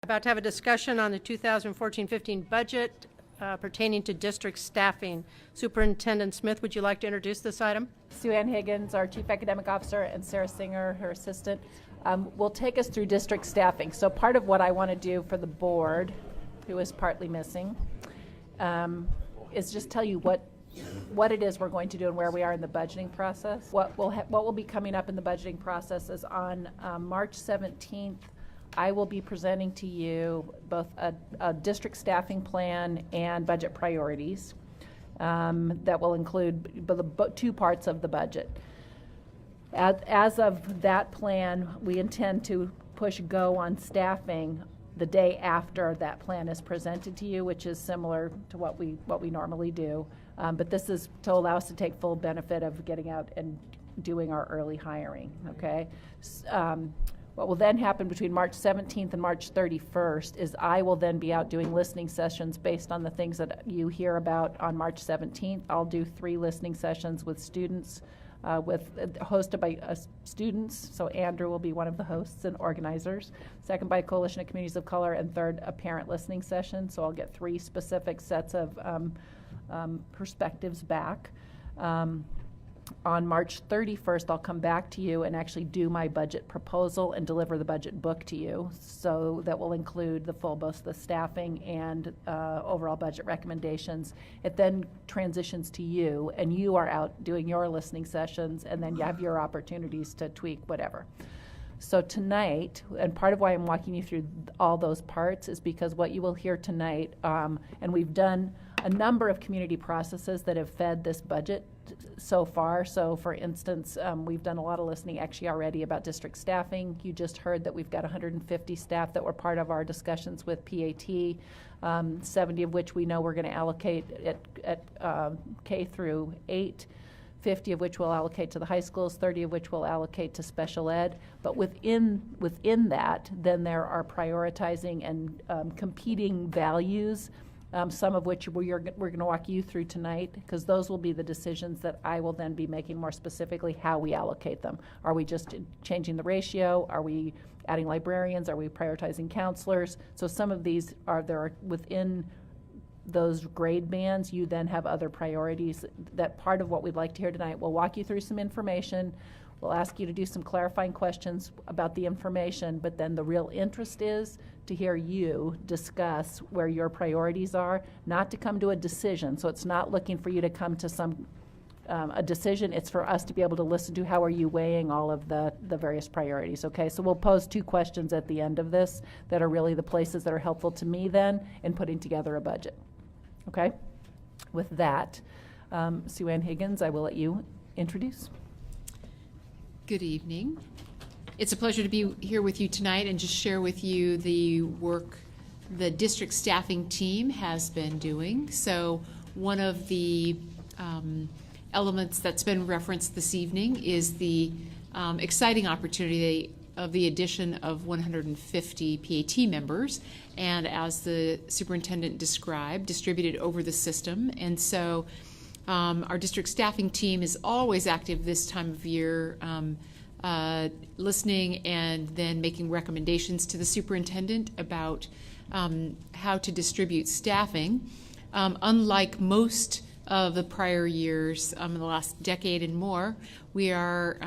About to have a discussion on the 2014-15 budget pertaining to district staffing. Superintendent Smith, would you like to introduce this item? Sue Ann Higgins, our Chief Academic Officer, and Sarah Singer, her assistant, will take us through district staffing. So part of what I want to do for the board, who is partly missing, is just tell you what it is we're going to do and where we are in the budgeting process. What will be coming up in the budgeting process is on March 17th, I will be presenting to you both a district staffing plan and budget priorities that will include the two parts of the budget. As of that plan, we intend to push go on staffing the day after that plan is presented to you, which is similar to what we normally do. But this is to allow us to take full benefit of getting out and doing our early hiring, okay? What will then happen between March 17th and March 31st is I will then be out doing listening sessions based on the things that you hear about on March 17th. I'll do 3 listening sessions with students, hosted by students. So Andrew will be one of the hosts and organizers. Second by Coalition of Communities of Color, and third a parent listening session. So I'll get 3 specific sets of perspectives back. On March 31st, I'll come back to you and actually do my budget proposal and deliver the budget book to you. So that will include both the staffing and overall budget recommendations. It then transitions to you, and you are out doing your listening sessions, and then you have your opportunities to tweak whatever. So tonight, and part of why I'm walking you through all those parts is because what you will hear tonight, and we've done a number of community processes that have fed this budget so far. So for instance, we've done a lot of listening actually already about district staffing. You just heard that we've got 150 staff that were part of our discussions with PAT, 70 of which we know we're going to allocate at K through 8. 50 of which we'll allocate to the high schools, 30 of which we'll allocate to special ed. But within that, then there are prioritizing and competing values, some of which we're going to walk you through tonight, because those will be the decisions that I will then be making more specifically how we allocate them. Are we just changing the ratio? Are we adding librarians? Are we prioritizing counselors? So some of these are within those grade bands. You then have other priorities. That part of what we'd like to hear tonight. We'll walk you through some information. We'll ask you to do some clarifying questions about the information, but then the real interest is to hear you discuss where your priorities are, not to come to a decision. So it's not looking for you to come to a decision. It's for us to be able to listen to how are you weighing all of the various priorities, okay? So we'll pose 2 questions at the end of this that are really the places that are helpful to me then in putting together a budget. Okay, with that, Sue Ann Higgins, I will let you introduce. Good evening. It's a pleasure to be here with you tonight and just share with you the work the district staffing team has been doing. So one of the elements that's been referenced this evening is the exciting opportunity of the addition of 150 PAT members, and as the superintendent described, distributed over the system. And so our district staffing team is always active this time of year, listening and then making recommendations to the superintendent about how to distribute staffing. Unlike most of the prior years in the last decade and more, we are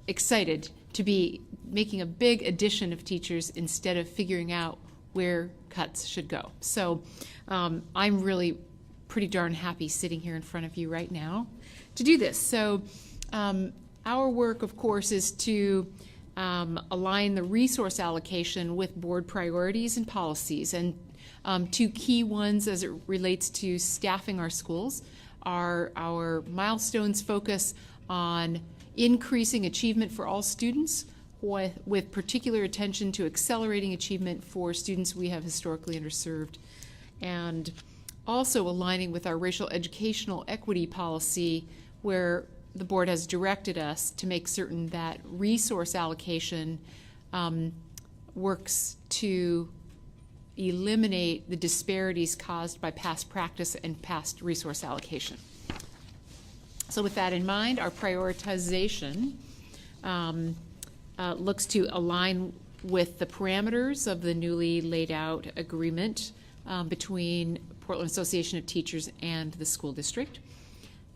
excited to be making a big addition of teachers instead of figuring out where cuts should go. So I'm really pretty darn happy sitting here in front of you right now to do this. So our work, of course, is to align the resource allocation with board priorities and policies. And 2 key ones as it relates to staffing our schools are our milestones focus on increasing achievement for all students with particular attention to accelerating achievement for students we have historically underserved, and also aligning with our racial educational equity policy, where the board has directed us to make certain that resource allocation works to eliminate the disparities caused by past practice and past resource allocation. So with that in mind, our prioritization looks to align with the parameters of the newly laid out agreement between Portland Association of Teachers and the school district.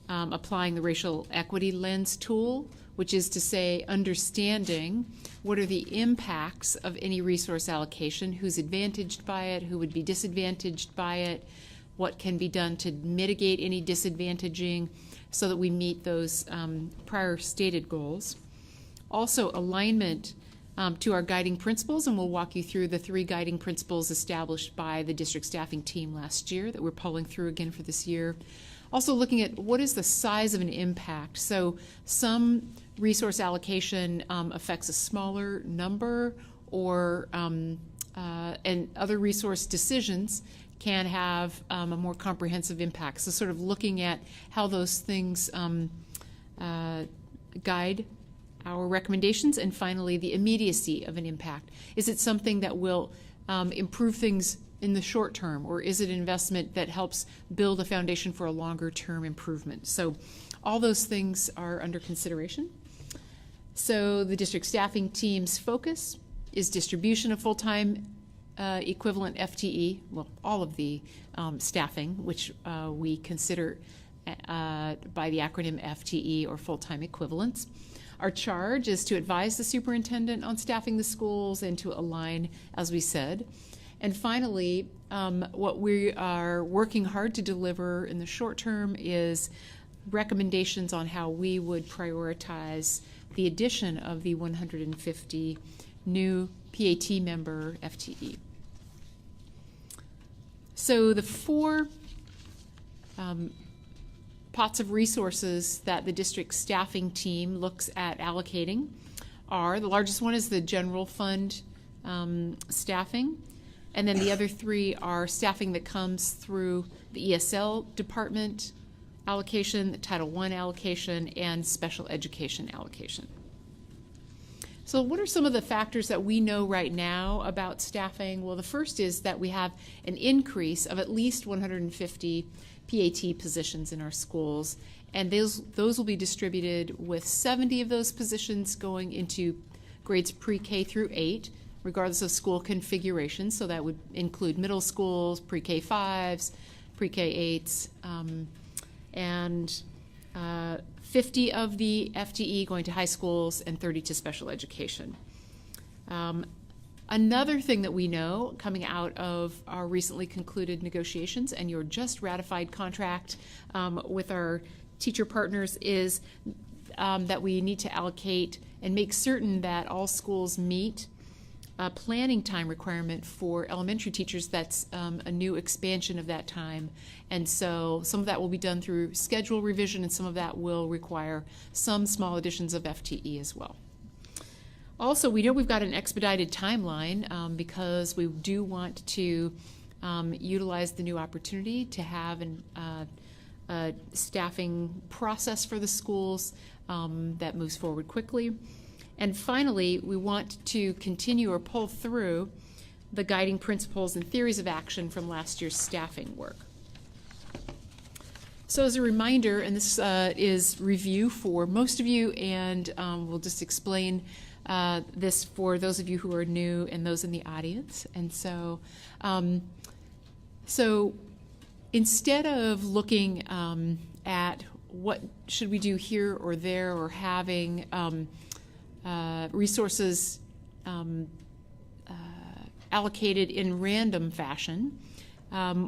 Applying the racial equity lens tool, which is to say understanding what are the impacts of any resource allocation, who's advantaged by it, who would be disadvantaged by it, what can be done to mitigate any disadvantaging so that we meet those prior stated goals. Also, alignment to our guiding principles, and we'll walk you through the 3 guiding principles established by the district staffing team last year that we're pulling through again for this year. Also looking at what is the size of an impact. So some resource allocation affects a smaller number, or and other resource decisions can have a more comprehensive impact. So sort of looking at how those things guide our recommendations, and finally the immediacy of an impact. Is it something that will improve things in the short term, or is it an investment that helps build a foundation for a longer term improvement? So all those things are under consideration. So the district staffing team's focus is distribution of full-time equivalent FTE, well, all of the staffing, which we consider by the acronym FTE, or full-time equivalents. Our charge is to advise the superintendent on staffing the schools and to align, as we said. And finally, what we are working hard to deliver in the short term is recommendations on how we would prioritize the addition of the 150 new PAT member FTE. So the 4 pots of resources that the district staffing team looks at allocating are, the largest one is the general fund staffing. And then the other 3 are staffing that comes through the ESL department allocation, the Title I allocation, and special education allocation. So what are some of the factors that we know right now about staffing? Well, the first is that we have an increase of at least 150 PAT positions in our schools, and those will be distributed with 70 of those positions going into grades pre-K through 8, regardless of school configuration. So that would include middle schools, pre-K 5s, pre-K 8s, and 50 of the FTE going to high schools and 30 to special education. Another thing that we know coming out of our recently concluded negotiations and your just ratified contract with our teacher partners is that we need to allocate and make certain that all schools meet a planning time requirement for elementary teachers. That's a new expansion of that time. And so some of that will be done through schedule revision, and some of that will require some small additions of FTE as well. Also, we know we've got an expedited timeline because we do want to utilize the new opportunity to have a staffing process for the schools that moves forward quickly. And finally, we want to continue or pull through the guiding principles and theories of action from last year's staffing work. So as a reminder, and this is review for most of you, and we'll just explain this for those of you who are new and those in the audience. And so, so instead of looking at what should we do here or there, or having resources allocated in random fashion,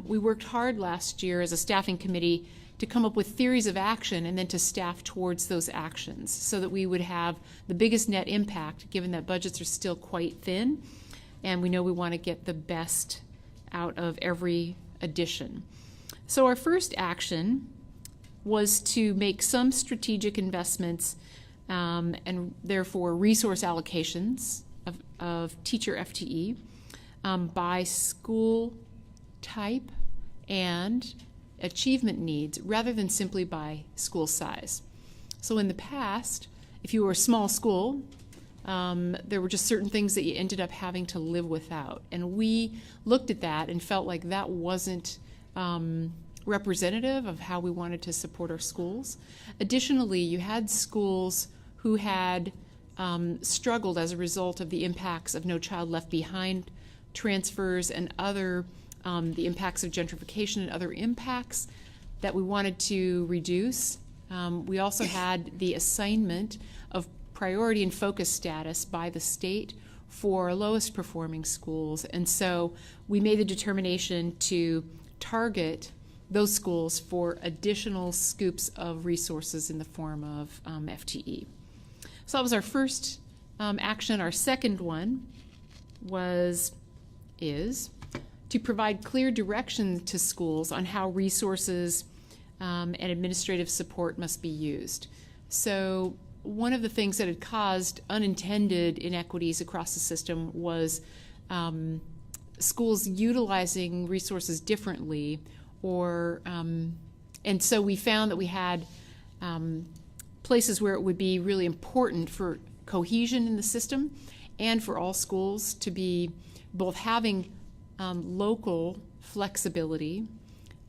we worked hard last year as a staffing committee to come up with theories of action and then to staff towards those actions so that we would have the biggest net impact, given that budgets are still quite thin and we know we want to get the best out of every addition. So our first action was to make some strategic investments and therefore resource allocations of teacher FTE by school type and achievement needs rather than simply by school size. So in the past, if you were a small school, there were just certain things that you ended up having to live without. And we looked at that and felt like that wasn't representative of how we wanted to support our schools. Additionally, you had schools who had struggled as a result of the impacts of No Child Left Behind transfers and other, the impacts of gentrification and other impacts that we wanted to reduce. We also had the assignment of priority and focus status by the state for lowest performing schools. And so we made the determination to target those schools for additional scoops of resources in the form of FTE. So that was our first action. Our second one is to provide clear direction to schools on how resources and administrative support must be used. So one of the things that had caused unintended inequities across the system was schools utilizing resources differently, or and so we found that we had places where it would be really important for cohesion in the system and for all schools to be both having local flexibility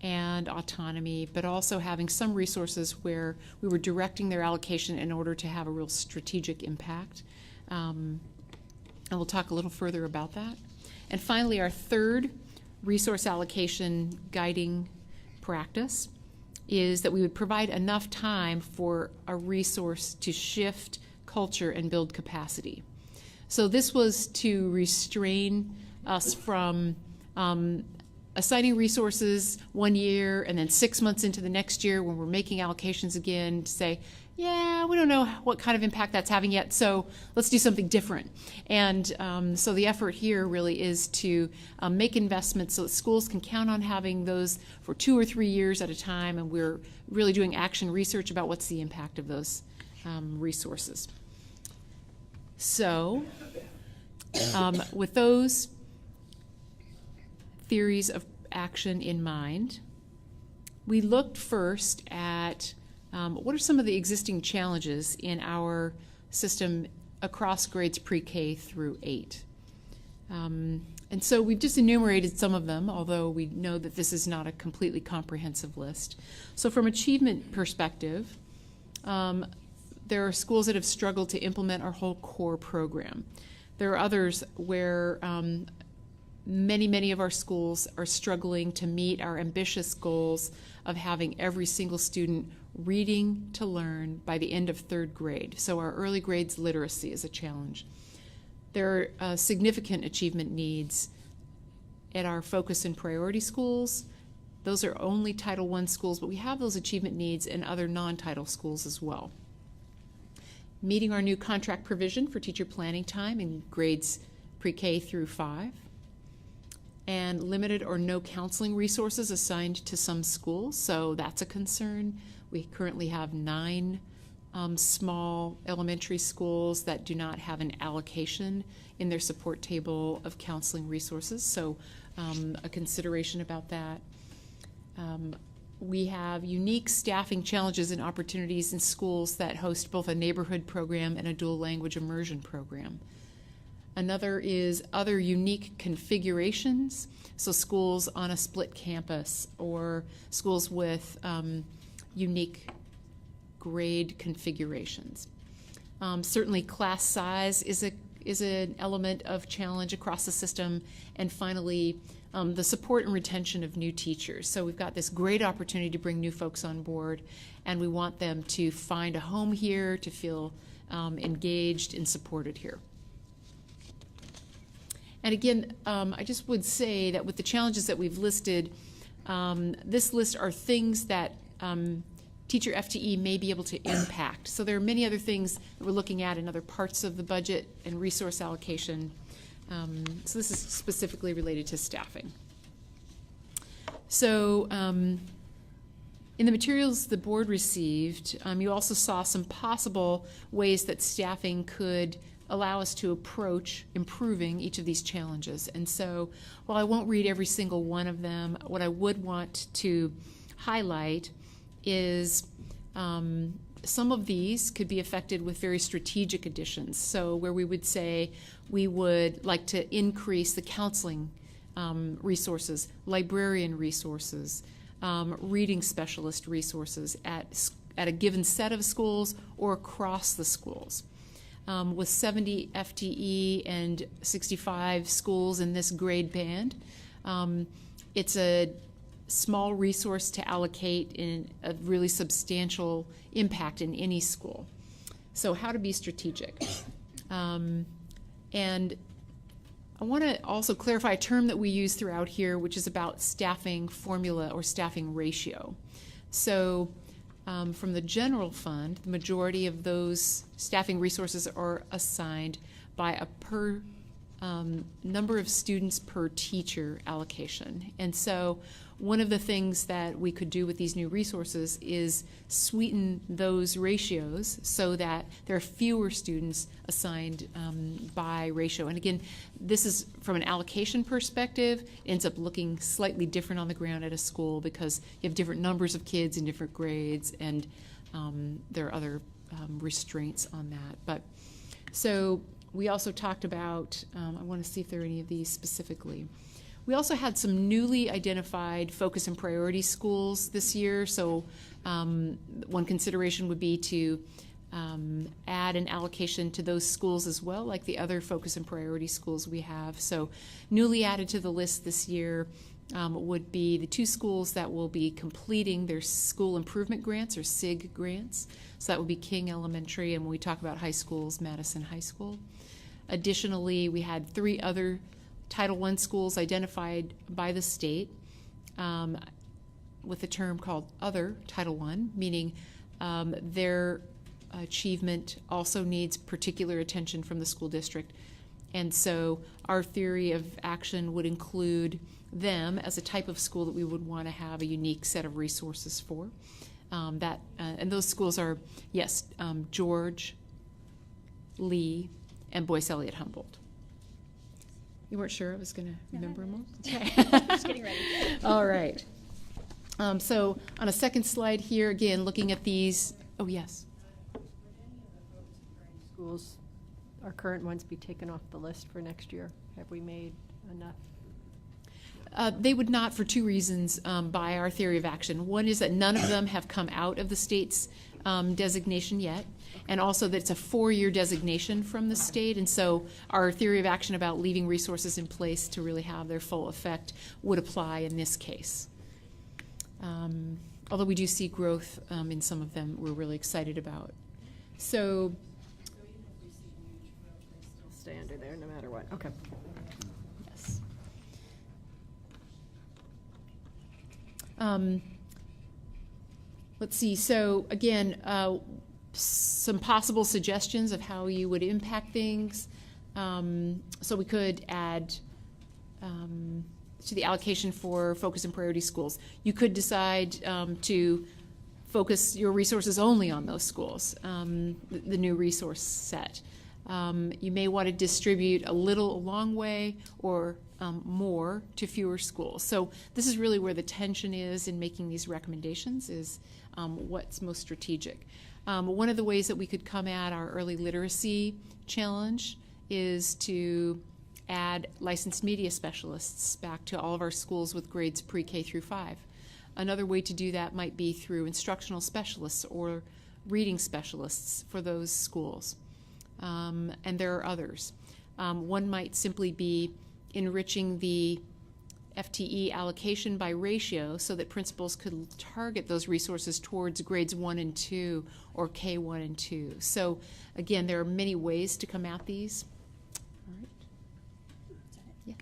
and autonomy, but also having some resources where we were directing their allocation in order to have a real strategic impact. And we'll talk a little further about that. And finally, our third resource allocation guiding practice is that we would provide enough time for a resource to shift culture and build capacity. So this was to restrain us from assigning resources 1 year and then 6 months into the next year when we're making allocations again to say, yeah, we don't know what kind of impact that's having yet, so let's do something different. And so the effort here really is to make investments so that schools can count on having those for 2 or 3 years at a time, and we're really doing action research about what's the impact of those resources. So with those theories of action in mind, we looked first at what are some of the existing challenges in our system across grades pre-K through 8. And so we've just enumerated some of them, although we know that this is not a completely comprehensive list. So from achievement perspective, there are schools that have struggled to implement our whole core program. There are others where many of our schools are struggling to meet our ambitious goals of having every single student reading to learn by the end of 3rd grade. So our early grades literacy is a challenge. There are significant achievement needs at our focus and priority schools. Those are only Title I schools, but we have those achievement needs in other non-Title schools as well. Meeting our new contract provision for teacher planning time in grades pre-K through 5. And limited or no counseling resources assigned to some schools, so that's a concern. We currently have 9 small elementary schools that do not have an allocation in their support table of counseling resources, so a consideration about that. We have unique staffing challenges and opportunities in schools that host both a neighborhood program and a dual language immersion program. Another is other unique configurations, so schools on a split campus or schools with unique grade configurations. Certainly class size is an element of challenge across the system. And finally, the support and retention of new teachers. So we've got this great opportunity to bring new folks on board, and we want them to find a home here, to feel engaged and supported here. And again, I just would say that with the challenges that we've listed, this list are things that teacher FTE may be able to impact. So there are many other things that we're looking at in other parts of the budget and resource allocation. So this is specifically related to staffing. So in the materials the board received, you also saw some possible ways that staffing could allow us to approach improving each of these challenges. And so while I won't read every single one of them, what I would want to highlight is some of these could be affected with very strategic additions. So where we would say we would like to increase the counseling resources, librarian resources, reading specialist resources at a given set of schools or across the schools. with 70 FTE and 65 schools in this grade band. It's a small resource to allocate in a really substantial impact in any school. So how to be strategic. And I want to also clarify a term that we use throughout here, which is about staffing formula or staffing ratio. So from the general fund, the majority of those staffing resources are assigned by a per number of students per teacher allocation. And so one of the things that we could do with these new resources is sweeten those ratios so that there are fewer students assigned by ratio. And again, this is from an allocation perspective, it ends up looking slightly different on the ground at a school because you have different numbers of kids in different grades, and there are other restraints on that. But so we also talked about, I want to see if there are any of these specifically. We also had some newly identified focus and priority schools this year. So one consideration would be to add an allocation to those schools as well, like the other focus and priority schools we have. So newly added to the list this year would be the 2 schools that will be completing their school improvement grants, or SIG grants. So that would be King Elementary, and when we talk about high schools, Madison High School. Additionally, we had 3 other Title I schools identified by the state with a term called Other Title I, meaning their achievement also needs particular attention from the school district. And so our theory of action would include them as a type of school that we would want to have a unique set of resources for. And those schools are, yes, George, Lee, and Boyce Elliott Humboldt. You weren't sure I was going to remember them all? Okay. Just getting ready. All right. So on a second slide here, again, looking at these. Oh, yes. Schools, our current ones, be taken off the list for next year? Have we made enough? They would not, for 2 reasons by our theory of action. One is that none of them have come out of the state's designation yet, and also that it's a 4-year designation from the state, and so our theory of action about leaving resources in place to really have their full effect would apply in this case. Although we do see growth in some of them we're really excited about. So Stay under there no matter what. Okay. yes. Let's see, so again, some possible suggestions of how you would impact things. So we could add to the allocation for focus and priority schools. You could decide to focus your resources only on those schools, the new resource set. You may want to distribute a long way, or more to fewer schools. So this is really where the tension is in making these recommendations, is what's most strategic. One of the ways that we could come at our early literacy challenge is to add licensed media specialists back to all of our schools with grades pre-K through 5. Another way to do that might be through instructional specialists or reading specialists for those schools. And there are others. One might simply be enriching the FTE allocation by ratio so that principals could target those resources towards grades 1 and 2 or K1 and 2. So again, there are many ways to come at these. All right. Yeah.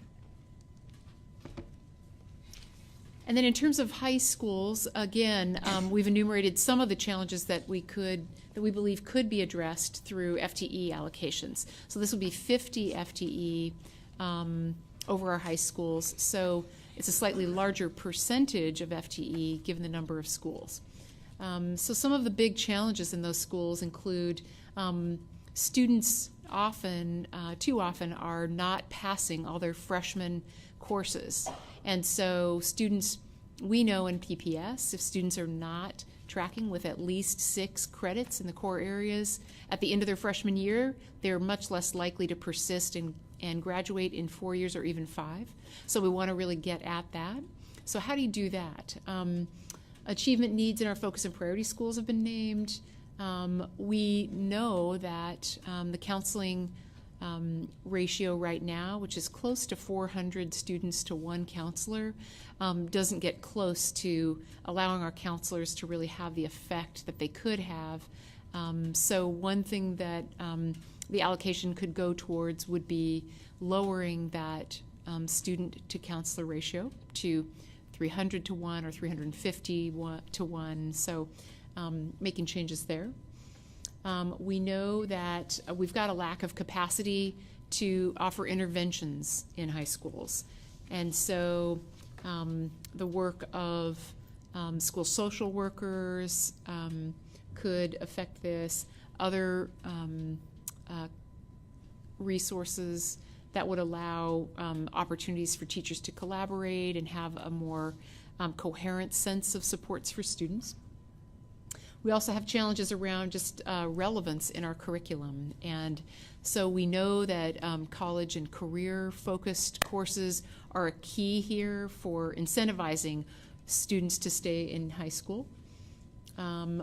And then in terms of high schools, again, we've enumerated some of the challenges that we believe could be addressed through FTE allocations. So this would be 50 FTE over our high schools. So it's a slightly larger percentage of FTE given the number of schools. So some of the big challenges in those schools include students too often are not passing all their freshman courses. And so students, we know in PPS, if students are not tracking with at least 6 credits in the core areas at the end of their freshman year, they're much less likely to persist and graduate in 4 years or even 5. So we want to really get at that. So how do you do that? Achievement needs in our focus and priority schools have been named. We know that the counseling ratio right now, which is close to 400 students to one counselor, doesn't get close to allowing our counselors to really have the effect that they could have. So one thing that the allocation could go towards would be lowering that student to counselor ratio to 300 to 1 or 350 to 1, so making changes there. We know that we've got a lack of capacity to offer interventions in high schools, and so the work of school social workers could affect this. Other resources that would allow opportunities for teachers to collaborate and have a more coherent sense of supports for students. We also have challenges around just relevance in our curriculum, and so we know that college and career-focused courses are a key here for incentivizing students to stay in high school.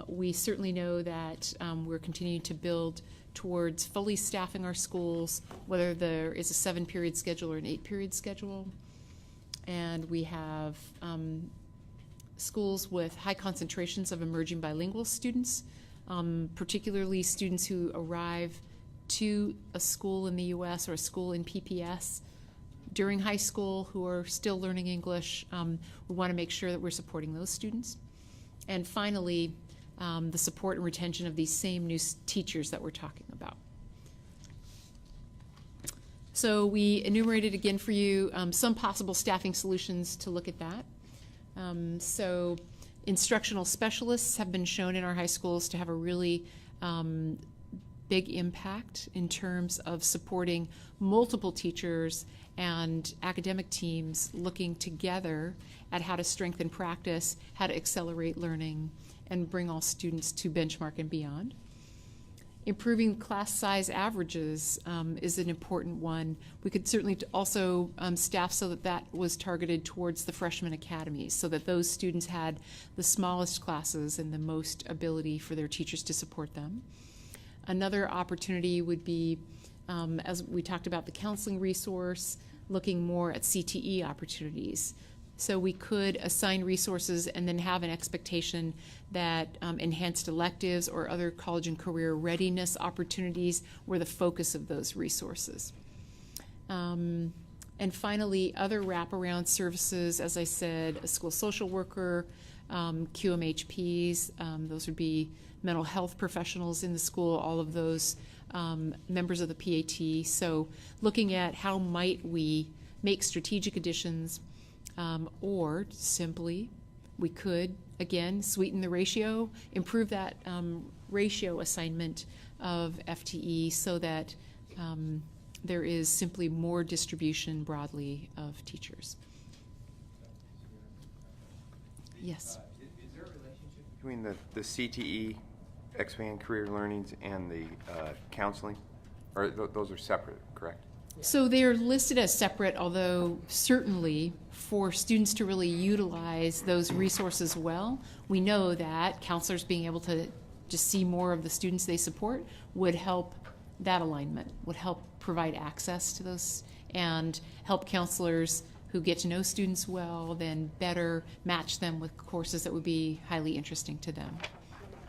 We certainly know that we're continuing to build towards fully staffing our schools, whether there is a 7-period schedule or an 8-period schedule. And we have schools with high concentrations of emerging bilingual students, particularly students who arrive to a school in the U.S. or a school in PPS during high school who are still learning English. We want to make sure that we're supporting those students. And finally, the support and retention of these same new teachers that we're talking about. So we enumerated again for you some possible staffing solutions to look at that. So instructional specialists have been shown in our high schools to have a really big impact in terms of supporting multiple teachers and academic teams looking together at how to strengthen practice, how to accelerate learning, and bring all students to benchmark and beyond. Improving class size averages is an important one. We could certainly also staff so that that was targeted towards the freshman academies, so that those students had the smallest classes and the most ability for their teachers to support them. Another opportunity would be, as we talked about the counseling resource, looking more at CTE opportunities. So we could assign resources and then have an expectation that enhanced electives or other college and career readiness opportunities were the focus of those resources. And finally, other wraparound services, as I said, a school social worker, QMHPs, those would be mental health professionals in the school, all of those members of the PAT. So looking at how might we make strategic additions, or simply we could, again, sweeten the ratio, improve that ratio assignment of FTE so that there is simply more distribution broadly of teachers. Yes? Is there a relationship between the CTE, expand career learnings, and the counseling? Or those are separate, correct? So they're listed as separate, although certainly for students to really utilize those resources well, we know that counselors being able to just see more of the students they support would help that alignment, would help provide access to those, and help counselors who get to know students well then better match them with courses that would be highly interesting to them.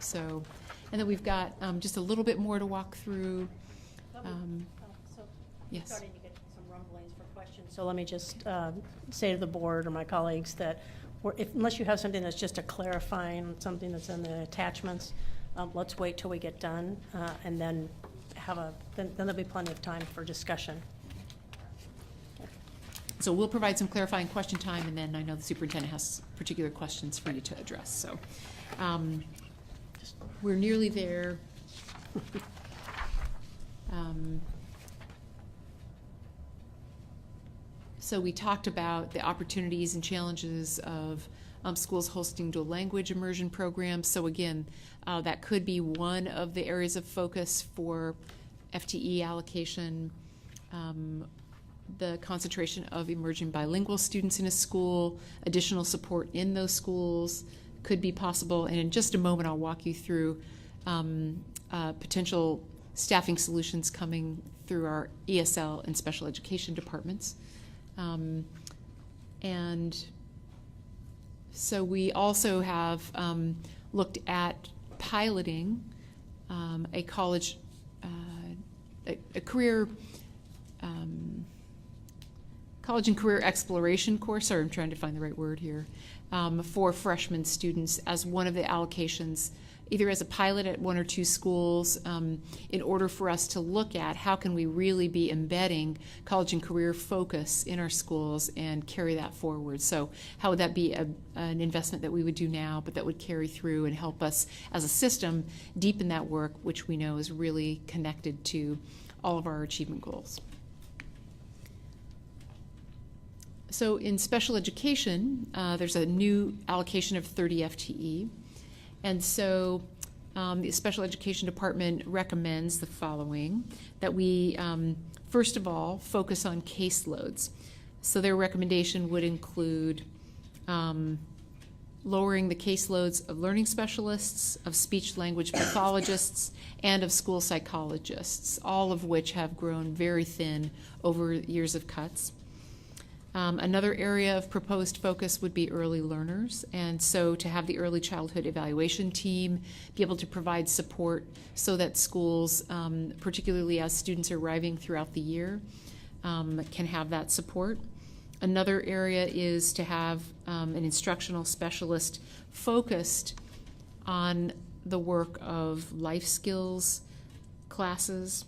So, and then we've got just a little bit more to walk through. Yes. Starting to get some rumblings for questions. So let me just say to the board or my colleagues that unless you have something that's just a clarifying, something that's in the attachments, let's wait till we get done and then then there'll be plenty of time for discussion. So we'll provide some clarifying question time, and then I know the superintendent has particular questions for you to address. So we're nearly there. So we talked about the opportunities and challenges of schools hosting dual language immersion programs. So again, that could be one of the areas of focus for FTE allocation. The concentration of emerging bilingual students in a school, additional support in those schools could be possible. And in just a moment, I'll walk you through potential staffing solutions coming through our ESL and special education departments. And so we also have looked at piloting a college, a career, college and career exploration course, sorry, I'm trying to find the right word here, for freshman students as one of the allocations, either as a pilot at 1 or 2 schools, in order for us to look at how can we really be embedding college and career focus in our schools and carry that forward. So how would that be an investment that we would do now, but that would carry through and help us as a system deepen that work, which we know is really connected to all of our achievement goals. So in special education, there's a new allocation of 30 FTE. And so the special education department recommends the following, that we, first of all, focus on caseloads. So their recommendation would include lowering the caseloads of learning specialists, of speech language pathologists, and of school psychologists, all of which have grown very thin over years of cuts. Another area of proposed focus would be early learners, and so to have the early childhood evaluation team be able to provide support so that schools, particularly as students are arriving throughout the year, can have that support. Another area is to have an instructional specialist focused on the work of life skills classes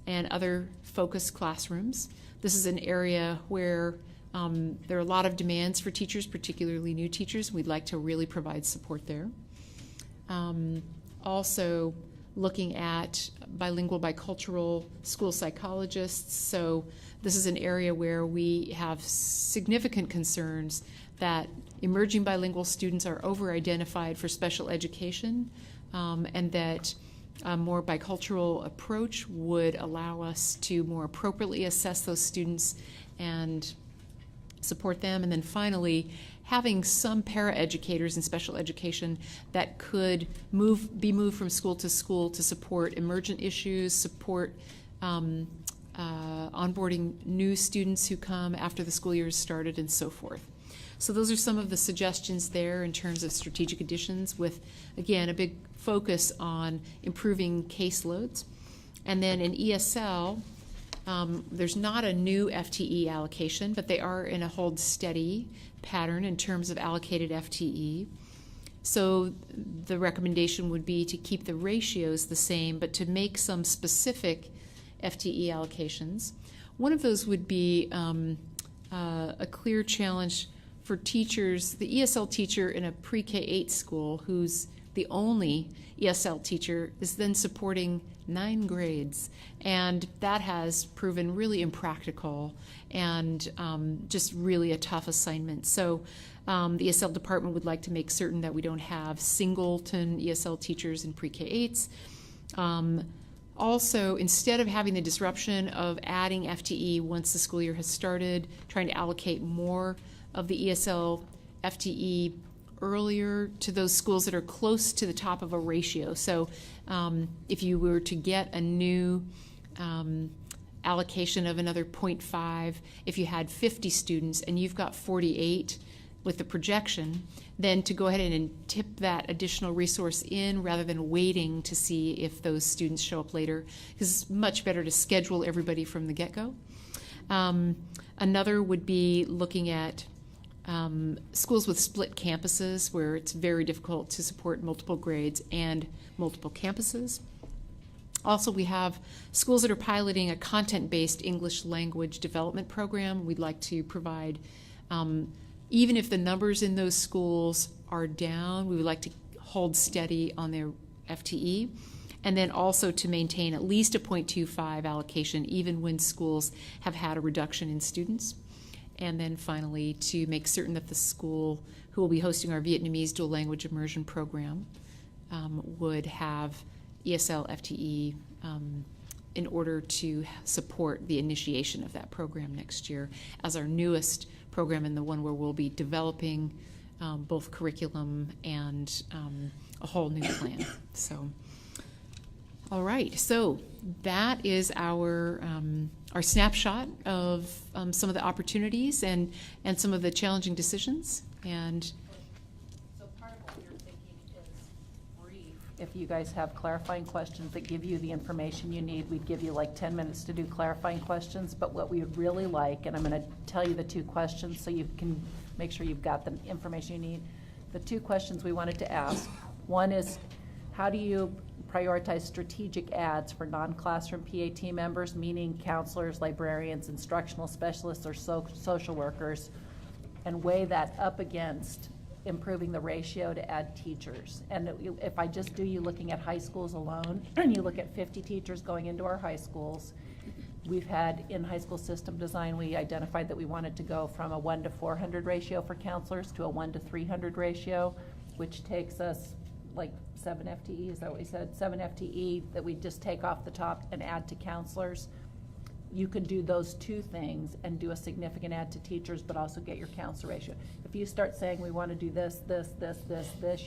and other focused classrooms. This is an area where there are a lot of demands for teachers, particularly new teachers. We'd like to really provide support there. Also looking at bilingual, bicultural school psychologists. So this is an area where we have significant concerns that emerging bilingual students are over-identified for special education, and that a more bicultural approach would allow us to more appropriately assess those students and support them. And then finally, having some para-educators in special education that could be moved from school to support emergent issues, support onboarding new students who come after the school year has started, and so forth. So those are some of the suggestions there in terms of strategic additions with, again, a big focus on improving caseloads. And then in ESL, there's not a new FTE allocation, but they are in a hold steady pattern in terms of allocated FTE. So the recommendation would be to keep the ratios the same, but to make some specific FTE allocations. One of those would be a clear challenge for teachers, the ESL teacher in a pre-K-8 school who's the only ESL teacher is then supporting 9 grades. And that has proven really impractical and just really a tough assignment. So the ESL department would like to make certain that we don't have singleton ESL teachers in pre-K-8s. Also, instead of having the disruption of adding FTE once the school year has started, trying to allocate more of the ESL FTE earlier to those schools that are close to the top of a ratio. So if you were to get a new allocation of another 0.5, if you had 50 students and you've got 48 with the projection, then to go ahead and tip that additional resource in rather than waiting to see if those students show up later, because it's much better to schedule everybody from the get-go. Another would be looking at schools with split campuses where it's very difficult to support multiple grades and multiple campuses. Also, we have schools that are piloting a content-based English language development program. We'd like to provide, even if the numbers in those schools are down, we would like to hold steady on their FTE. And then also to maintain at least a 0.25 allocation even when schools have had a reduction in students. And then finally, to make certain that the school who will be hosting our Vietnamese dual language immersion program would have ESL FTE in order to support the initiation of that program next year as our newest program and the one where we'll be developing both curriculum and a whole new plan. So All right, so that is our snapshot of some of the opportunities and some of the challenging decisions. And So part of what you're thinking is brief. If you guys have clarifying questions that give you the information you need, we'd give you like 10 minutes to do clarifying questions. But what we would really like, and I'm going to tell you the 2 questions so you can make sure you've got the information you need. The 2 questions we wanted to ask. One is, how do you prioritize strategic ads for non-classroom PA team members, meaning counselors, librarians, instructional specialists, or social workers, and weigh that up against improving the ratio to add teachers? And if I just do you looking at high schools alone, and you look at 50 teachers going into our high schools, we've had in high school system design, we identified that we wanted to go from a 1 to 400 ratio for counselors to a 1 to 300 ratio, which takes us like 7 FTE, is that what we said? 7 FTE that we just take off the top and add to counselors. You could do those 2 things and do a significant add to teachers, but also get your counselor ratio. If you start saying we want to do this,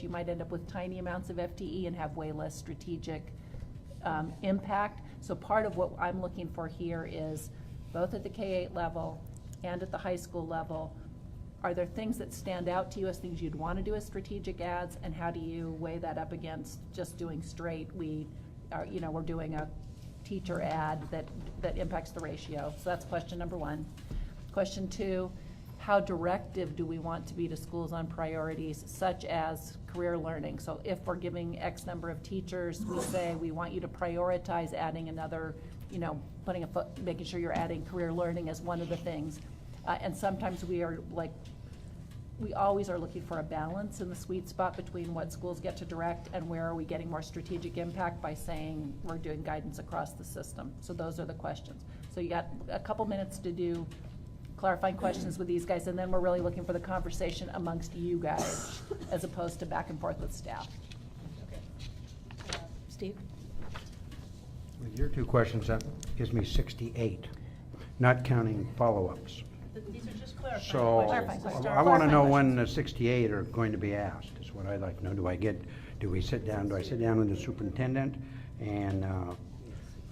you might end up with tiny amounts of FTE and have way less strategic impact. So part of what I'm looking for here is, both at the K-8 level and at the high school level, are there things that stand out to you as things you'd want to do as strategic ads, and how do you weigh that up against just doing straight, we're doing a teacher ad that impacts the ratio? So that's question number 1. Question 2, how directive do we want to be to schools on priorities such as career learning? So if we're giving X number of teachers, we say we want you to prioritize adding another, making sure you're adding career learning as one of the things. And sometimes we always are looking for a balance in the sweet spot between what schools get to direct and where are we getting more strategic impact by saying we're doing guidance across the system. So those are the questions. So you got a couple minutes to do clarifying questions with these guys, and then we're really looking for the conversation amongst you guys as opposed to back and forth with staff. Steve? With your 2 questions, that gives me 68, not counting follow-ups. These are just clarifying So questions. I want to know when the 68 are going to be asked, is what I'd like to know. Do I sit down with the superintendent and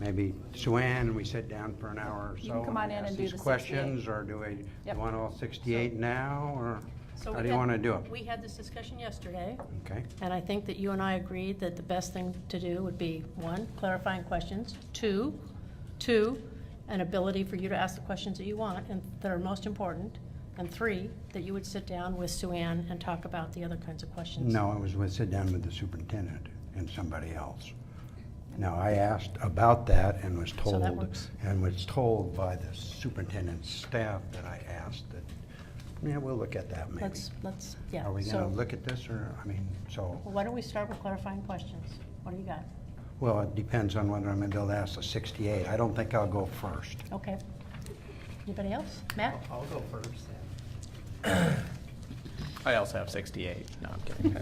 maybe Sue Ann, and we sit down for an hour or so? You can come on in ask and do these the questions, 68. or do we Yep. want all 68 now, or So how we do you had- want to do it? We had this discussion yesterday, Okay. and I think that you and I agreed that the best thing to do would be, 1, clarifying questions, 2, an ability for you to ask the questions that you want and that are most important, and 3, that you would sit down with Sue Ann and talk about the other kinds of questions. No, I was with, sit down with the superintendent and somebody else. Now, I asked about that and was So that told, works. by the superintendent's staff that I asked that, yeah, we'll look at that maybe. Let's, yeah. Are we So- gonna look at this, or, Well, why don't we start with clarifying questions? What do you got? well, it depends on whether I'm gonna be able to ask the 68. I don't think I'll go first. Okay. Anybody else? Matt? I'll go first. I also have 68. No, I'm kidding.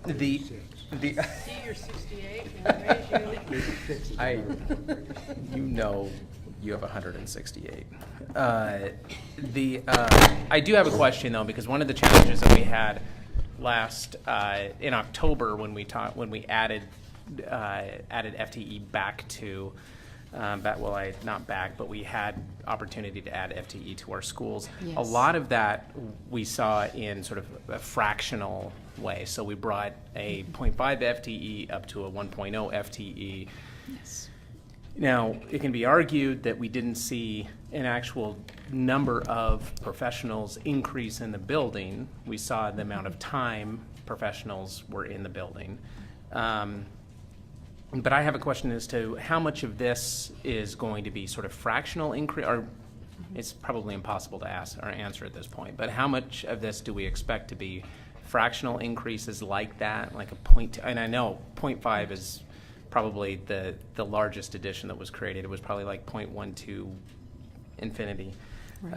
The See, you're 68, and you have 168. I do have a question though, because one of the challenges that we had last in October when we added FTE back to. Not back, but we had opportunity to add FTE to our schools. Yes. A lot of that we saw in sort of a fractional way. So we brought a 0.5 FTE up to a 1.0 FTE. Yes. Now, it can be argued that we didn't see an actual number of professionals increase in the building. We saw the amount of time professionals were in the building. But I have a question as to how much of this is going to be sort of fractional increase, or it's probably impossible to ask or answer at this point, but how much of this do we expect to be fractional increases like that, like a 0.2, and I know 0.5 is probably the largest addition that was created. It was probably like 0.12 infinity. Right.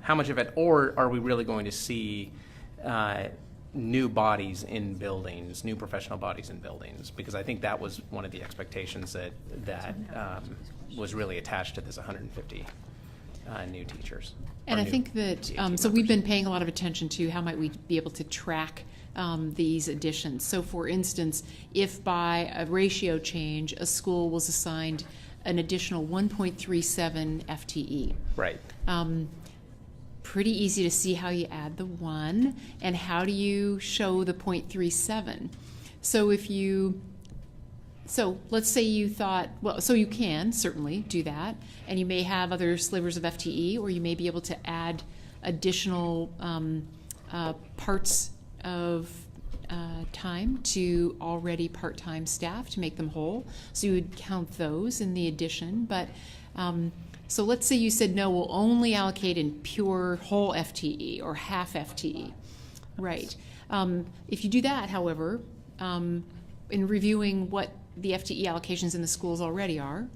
How much of it, or are we really going to see new bodies in buildings, new professional bodies in buildings? Because I think that was one of the expectations that was really attached to this 150 new teachers. And or I new think that, PhD so we've members. been paying a lot of attention to how might we be able to track these additions. So for instance, if by a ratio change, a school was assigned an additional 1.37 FTE. Right. Pretty easy to see how you add the 1, and how do you show the 0.37. So let's say you thought, well, so you can certainly do that, and you may have other slivers of FTE, or you may be able to add additional parts of time to already part-time staff to make them whole. So you would count those in the addition. But so let's say you said, no, we'll only allocate in pure whole FTE or half FTE. Right. If you do that, however, in reviewing what the FTE allocations in the schools already are,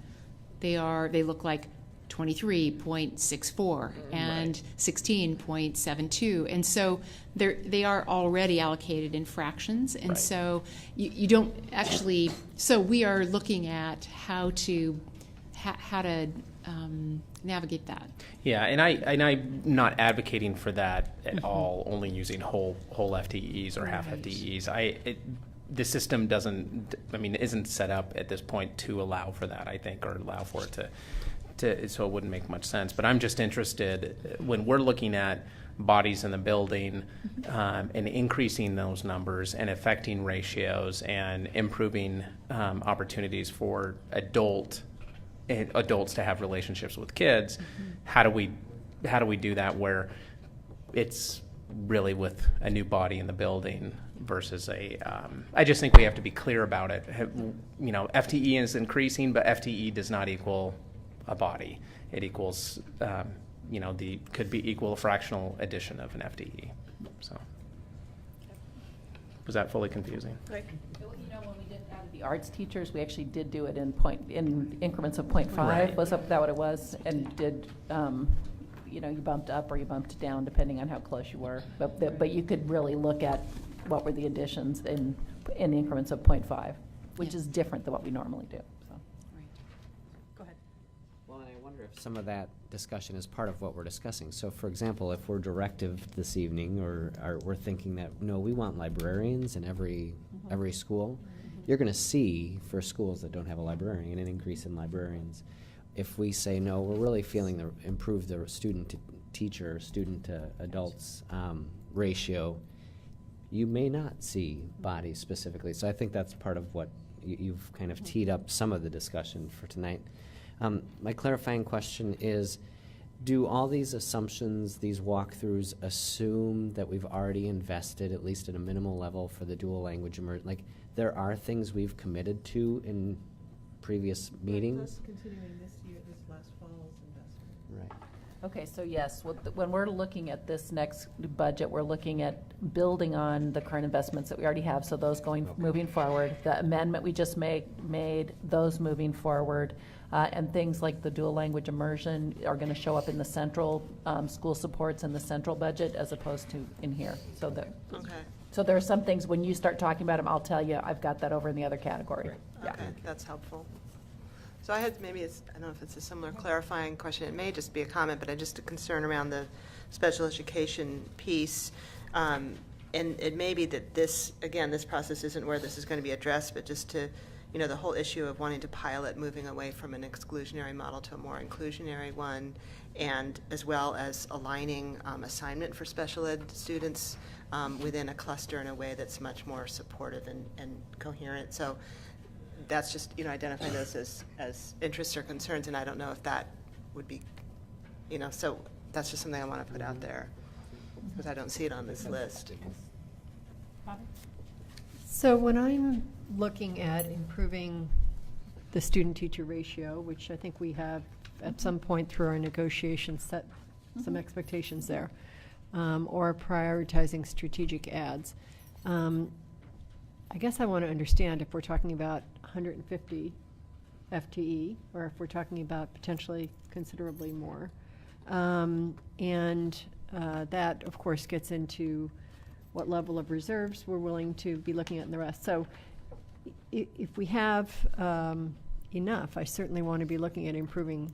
they look like 23.64 and 16.72, and so they are already allocated in fractions, and Right. so you don't actually. So we are looking at how to navigate that. Yeah, and I'm not advocating for that at all, only using whole FTEs or half Right. FTEs. The system isn't set up at this point to allow for that, I think, or allow for it so it wouldn't make much sense. But I'm just interested, when we're looking at bodies in the building and increasing those numbers and affecting ratios and improving opportunities for adults to have relationships with kids, how do we do that where it's really with a new body in the building versus I just think we have to be clear about it. FTE is increasing, but FTE does not equal a body. It equals, could be equal a fractional addition of an FTE. So, was that fully confusing? Right. When we did add the arts teachers, we actually did do it in increments of 0.5. Right. Was that what it was? And did, you bumped up or you bumped down depending on how close you were. But you could really look at what were the additions in increments of 0.5, which Yeah. is different than what we normally do. So. Go ahead. Well, and I wonder if some of that discussion is part of what we're discussing. So, for example, if we're directive this evening, or we're thinking that, no, we want librarians in every school, you're going to see, for schools that don't have a librarian, an increase in librarians. If we say, no, we're really feeling improve the student-to-teacher, student-to-adults ratio, you may not see bodies specifically. So I think that's part of what you've kind of teed up some of the discussion for tonight. My clarifying question is, do all these assumptions, these walkthroughs, assume that we've already invested, at least at a minimal level, for the dual language immersion? Like, there are things we've committed to in previous meetings? That's continuing this last fall's investment. Right. Okay, so yes, when we're looking at this next budget, we're looking at building on the current investments that we already have, so those moving forward. The amendment we just made, those moving forward, and things like the dual language immersion are going to show up in the central school supports and the central budget as opposed to in here. So there are some things, when you start talking about them, I'll tell you, I've got that over in the other category. Yeah. Okay, that's helpful. So I had, maybe I don't know if it's a similar clarifying question, it may just be a comment, but just a concern around the special education piece. And it may be that this process isn't where this is going to be addressed, but just to, the whole issue of wanting to pilot moving away from an exclusionary model to a more inclusionary one, and as well as aligning assignment for special ed students within a cluster in a way that's much more supportive and coherent. So that's just, identifying those as interests or concerns, and I don't know if that would be, so that's just something I want to put out there, because I don't see it on this list. So when I'm looking at improving the student-teacher ratio, which I think we have at some point through our negotiations set some expectations there, or prioritizing strategic ads, I guess I want to understand if we're talking about 150 FTE, or if we're talking about potentially considerably more. That, of course, gets into what level of reserves we're willing to be looking at and the rest. So if we have enough, I certainly want to be looking at improving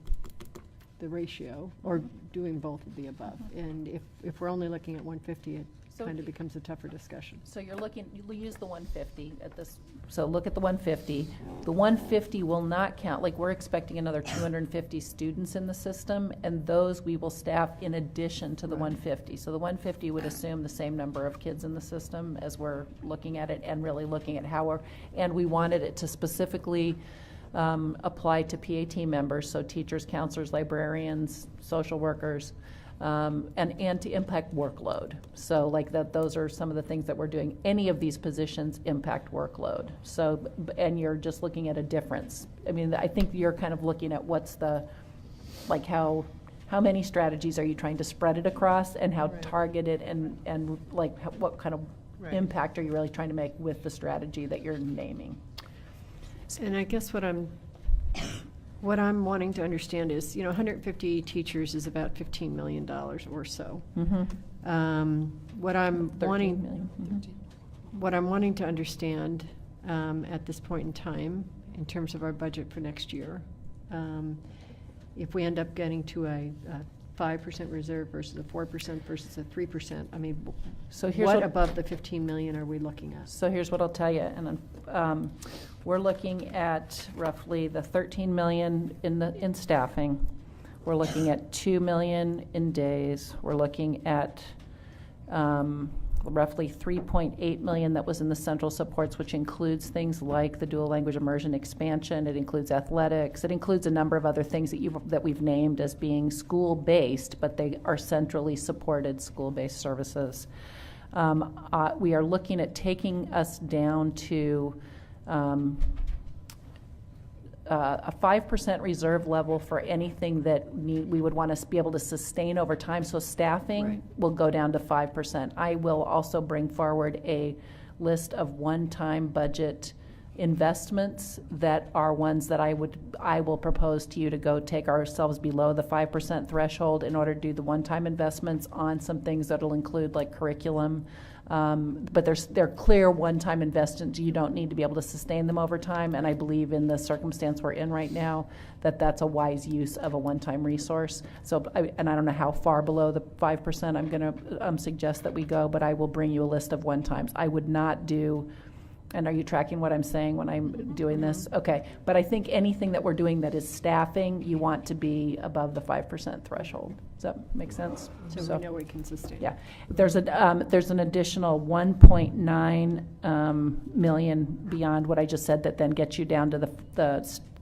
the ratio, or doing both of the above. And if we're only looking at 150, it So- kind of becomes a tougher discussion. So you're looking, you'll use the 150 at this, so look at the 150. The 150 will not count, like, we're expecting another 250 students in the system, and those we will staff in addition to the 150. So the 150 would assume the same number of kids in the system as we're looking at it, and really looking at how we're, and we wanted it to specifically apply to PAT members, so teachers, counselors, librarians, social workers, and to impact workload. So like that, those are some of the things that we're doing. Any of these positions impact workload. So, and you're just looking at a difference. I mean, I think you're kind of looking at what's the, like how many strategies are you trying to spread it across, and how Right. targeted and like what kind of Right. impact are you really trying to make with the strategy that you're naming? And I guess what I'm wanting to understand is, 150 teachers is about $15 million or so. Mm-hmm. What I'm 13 wanting, million. Mhm. what I'm wanting to understand at this point in time, in terms of our budget for next year, if we end up getting to a 5% reserve versus a 4% versus a 3%, I mean, So here's what what- above the 15 million are we looking at? So here's what I'll tell you, and we're looking at roughly the 13 million in staffing. We're looking at 2 million in days. We're looking at roughly 3.8 million that was in the central supports, which includes things like the dual language immersion expansion. It includes athletics. It includes a number of other things that we've named as being school-based, but they are centrally supported school-based services. We are looking at taking us down to a 5% reserve level for anything that we would want to be able to sustain over time. So staffing Right. will go down to 5%. I will also bring forward a list of one-time budget investments that are ones that I will propose to you to go take ourselves below the 5% threshold in order to do the one-time investments on some things that'll include like curriculum. But they're clear one-time investments. You don't need to be able to sustain them over time. And I believe in the circumstance we're in right now, that's a wise use of a one-time resource. So, I don't know how far below the 5% I'm going to suggest that we go, but I will bring you a list of one-times. I would not do. And are you tracking what I'm saying when I'm doing this? Okay. But I think anything that we're doing that is staffing, you want to be above the 5% threshold. Does that make sense? So we know we can sustain. Yeah. There's an additional 1.9 million beyond what I just said that then gets you down to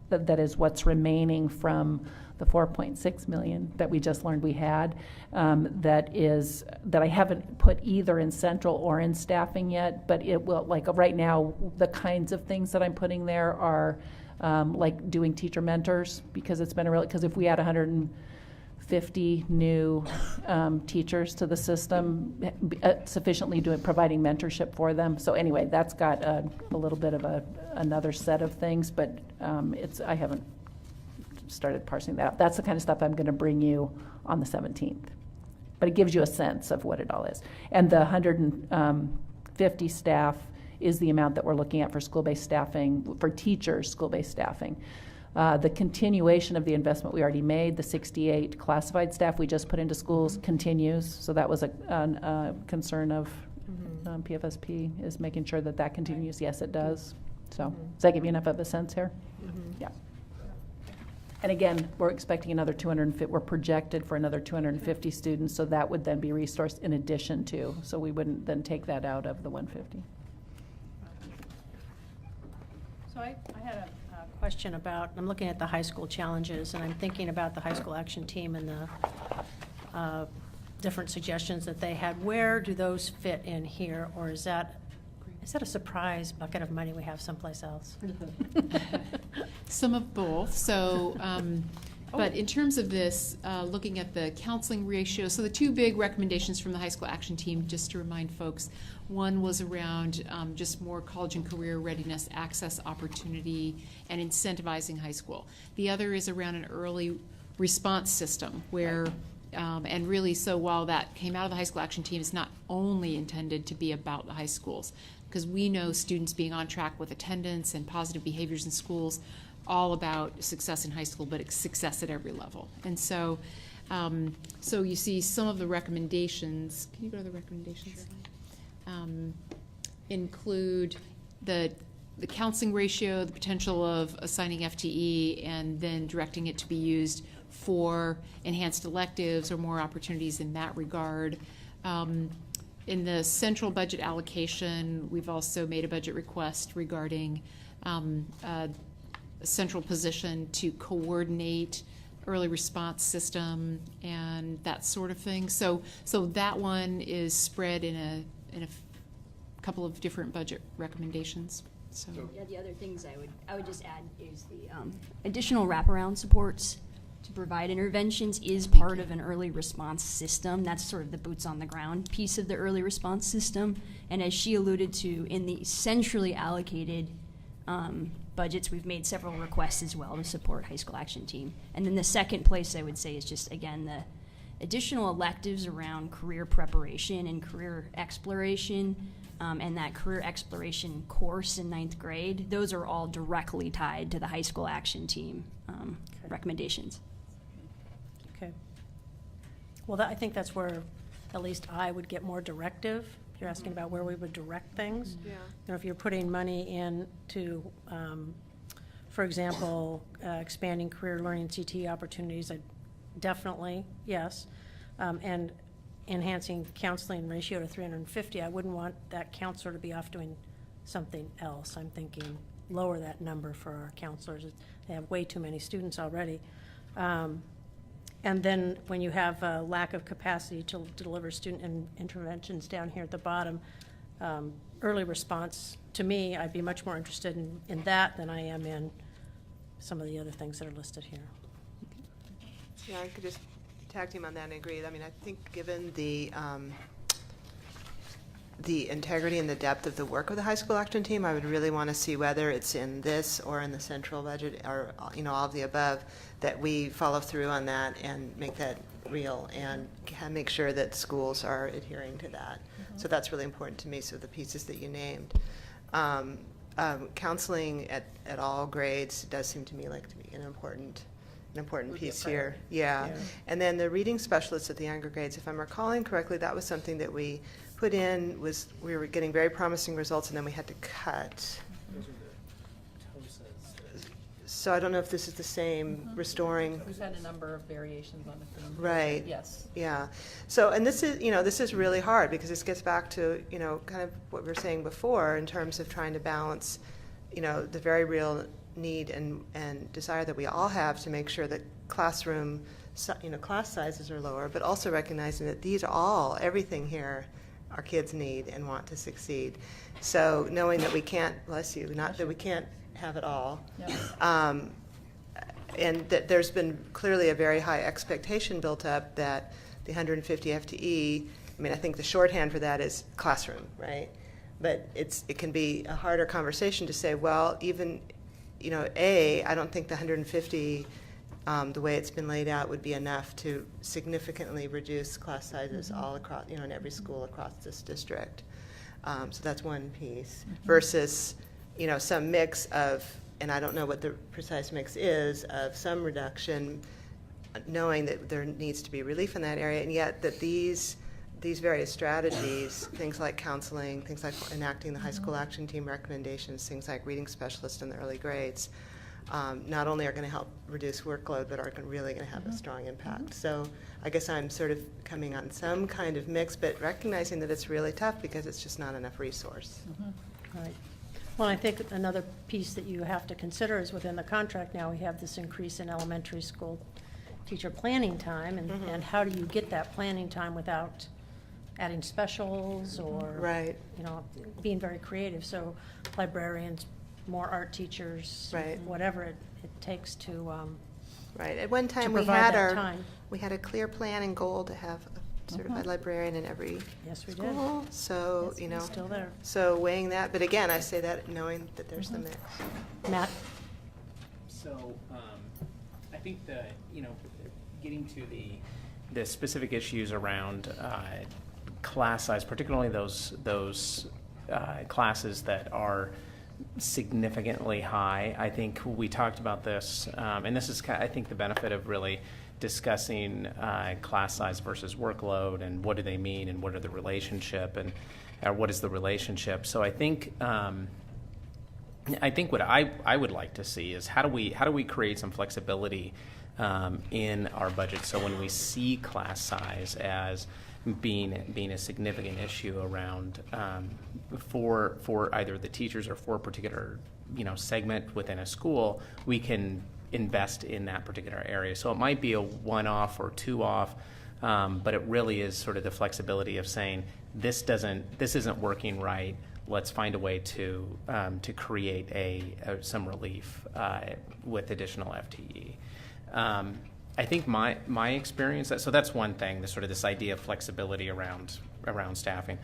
that is what's remaining from the 4.6 million that we just learned we had, that I haven't put either in central or in staffing yet, but it will, like right now, the kinds of things that I'm putting there are like doing teacher mentors, because it's been because if we add 150 new teachers to the system, sufficiently providing mentorship for them. So anyway, that's got a little bit of another set of things, but I haven't started parsing that out. That's the kind of stuff I'm going to bring you on the 17th. But it gives you a sense of what it all is. And the 150 staff is the amount that we're looking at for school-based staffing, for teachers, school-based staffing. The continuation of the investment we already made, the 68 classified staff we just put into schools continues. So that was a concern of PFSP, is making sure that continues. Yes, it does. So does that give you enough of a sense here? Yeah. And again, we're expecting another 250, we're projected for another 250 students, so that would then be resourced in addition to, so we wouldn't then take that out of the 150. So I had a question about, I'm looking at the high school challenges, and I'm thinking about the high school action team and the different suggestions that they had. Where do those fit in here, or is that a surprise bucket of money we have someplace else? Some of both. So, but in terms of this, looking at the counseling ratio, so the two big recommendations from the high school action team, just to remind folks, one was around just more college and career readiness, access opportunity, and incentivizing high school. The other is around an early response system where, and really, so while that came out of the high school action team, it's not only intended to be about the high schools, because we know students being on track with attendance and positive behaviors in schools all about success in high school, but it's success at every level. And so, so you see some of the recommendations. Can you go to the recommendations? Include the counseling ratio, the potential of assigning FTE, and then directing it to be used for enhanced electives or more opportunities in that regard. In the central budget allocation, we've also made a budget request regarding a central position to coordinate early response system and that sort of thing. So that one is spread in a couple of different budget recommendations. So Yeah, the other things I would just add is the additional wraparound supports to provide interventions is part of an early response system. That's sort of the boots on the ground piece of the early response system. And as she alluded to, in the centrally allocated budgets, we've made several requests as well to support High School Action Team. And then the second place I would say is just, again, the additional electives around career preparation and career exploration, and that career exploration course in 9th grade. Those are all directly tied to the High School Action Team recommendations. Okay. Well, I think that's where at least I would get more directive. You're asking about where we would direct things. Yeah. You know, if you're putting money into, for example, expanding career learning CTE opportunities, definitely, yes. And enhancing counseling ratio to 350, I wouldn't want that counselor to be off doing something else. I'm thinking lower that number for our counselors. They have way too many students already. And then when you have a lack of capacity to deliver student interventions down here at the bottom, early response, to me, I'd be much more interested in that than I am in some of the other things that are listed here. Yeah, I could just tag team on that and agree. I mean, I think given the integrity and the depth of the work of the High School Action Team, I would really want to see whether it's in this or in the central budget or, you know, all of the above, that we follow through on that and make that real and make sure that schools are adhering to that. Mm-hmm. So that's really important to me, so the pieces that you named. Counseling at all grades does seem to me like to be an important piece here. Yeah. And then the reading specialists at the younger grades, if I'm recalling correctly, that was something that we put in, we were getting very promising results, and then we had to cut. Those are the TOSAs. So I don't know if this is the same restoring. We've had a number of variations on the theme. Right. Yes. Yeah. So, and this is really hard because this gets back to, kind of what we were saying before in terms of trying to balance, the very real need and desire that we all have to make sure that class sizes are lower, but also recognizing that these are everything here our kids need and want to succeed. So knowing that we can't, bless you, not that we can't have it all. Yeah. And that there's been clearly a very high expectation built up that the 150 FTE, I mean, I think the shorthand for that is classroom, right? But it can be a harder conversation to say, well, even, I don't think the 150, the way it's been laid out, would be enough to significantly reduce class sizes all across, in every school across this district. So that's one piece. Versus, some mix of, and I don't know what the precise mix is, of some reduction, knowing that there needs to be relief in that area, and yet that these various strategies, things like counseling, things like enacting the High School Action Team recommendations, things like reading specialists in the early grades, not only are going to help reduce workload, but are really going to have a strong impact. So I guess I'm sort of coming on some kind of mix, but recognizing that it's really tough because it's just not enough resource. Right. Well, I think another piece that you have to consider is within the contract now we have this increase in elementary school teacher planning time, and how do you get that planning time without adding specials or Right. Being very creative. So librarians, more art teachers, Right. whatever it takes to Right. At one time, we provide had that time. we had a clear plan and goal to have a certified librarian in every Yes, we did. school. So It's still there. So weighing that, but again, I say that knowing that there's the mix. Matt? So, I think getting to the specific issues around class size, particularly those classes that are significantly high. I think we talked about this, and this is, I think, the benefit of really discussing class size versus workload, and what do they mean, and what are the relationship, and what is the relationship. So I think what I would like to see is how do we create some flexibility in our budget, so when we see class size as being a significant issue around for either the teachers or for a particular segment within a school, we can invest in that particular area. So it might be a one-off or two-off, but it really is sort of the flexibility of saying this isn't working right. Let's find a way to create some relief with additional FTE. I think my experience, so that's one thing, this idea of flexibility around staffing.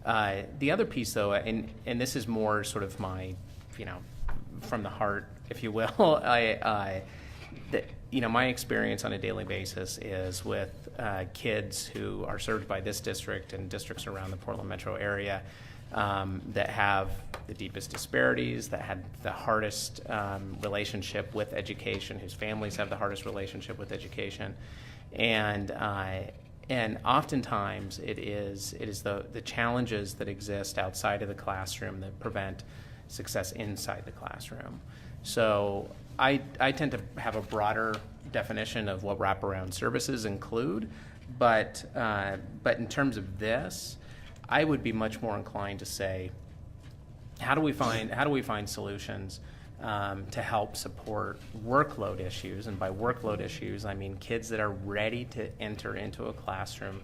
The other piece, though, and this is more sort of my, from the heart, if you will, my experience on a daily basis is with kids who are served by this district and districts around the Portland metro area that have the deepest disparities, that had the hardest relationship with education, whose families have the hardest relationship with education, and oftentimes it is the challenges that exist outside of the classroom that prevent success inside the classroom. So I tend to have a broader definition of what wraparound services include, but in terms of this, I would be much more inclined to say, how do we find solutions to help support workload issues? And by workload issues, I mean kids that are ready to enter into a classroom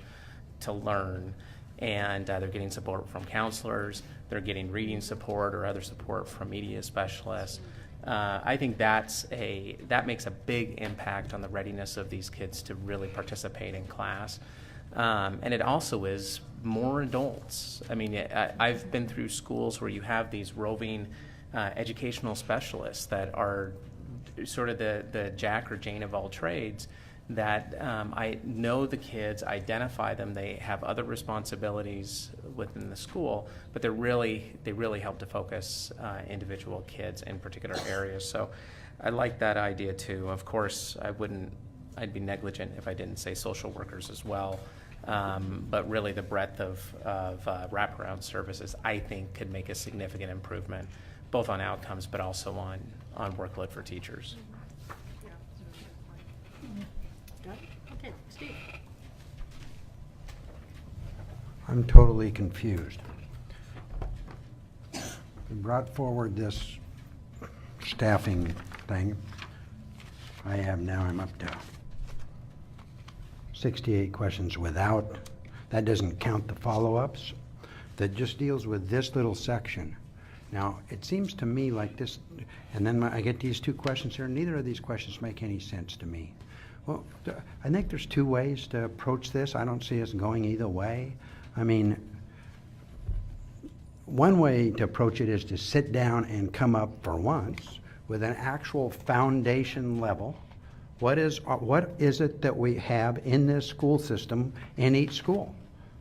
to learn, and they're getting support from counselors, they're getting reading support or other support from media specialists. I think that makes a big impact on the readiness of these kids to really participate in class. And it also is more adults. I mean, I've been through schools where you have these roving educational specialists that are sort of the Jack or Jane of all trades, that I know the kids, identify them, they have other responsibilities within the school, but they really help to focus individual kids in particular areas. So I like that idea too. Of course, I'd be negligent if I didn't say social workers as well. But really the breadth of wraparound services, I think, could make a significant improvement, both on outcomes but also on workload for teachers. Okay, Steve. I'm totally confused. We brought forward this staffing thing. I'm up to 68 questions without, that doesn't count the follow-ups, that just deals with this little section. Now, it seems to me like this, and then I get these two questions here, neither of these questions make any sense to me. Well, I think there's two ways to approach this. I don't see us going either way. I mean, one way to approach it is to sit down and come up for once with an actual foundation level. What is it that we have in this school system in each school?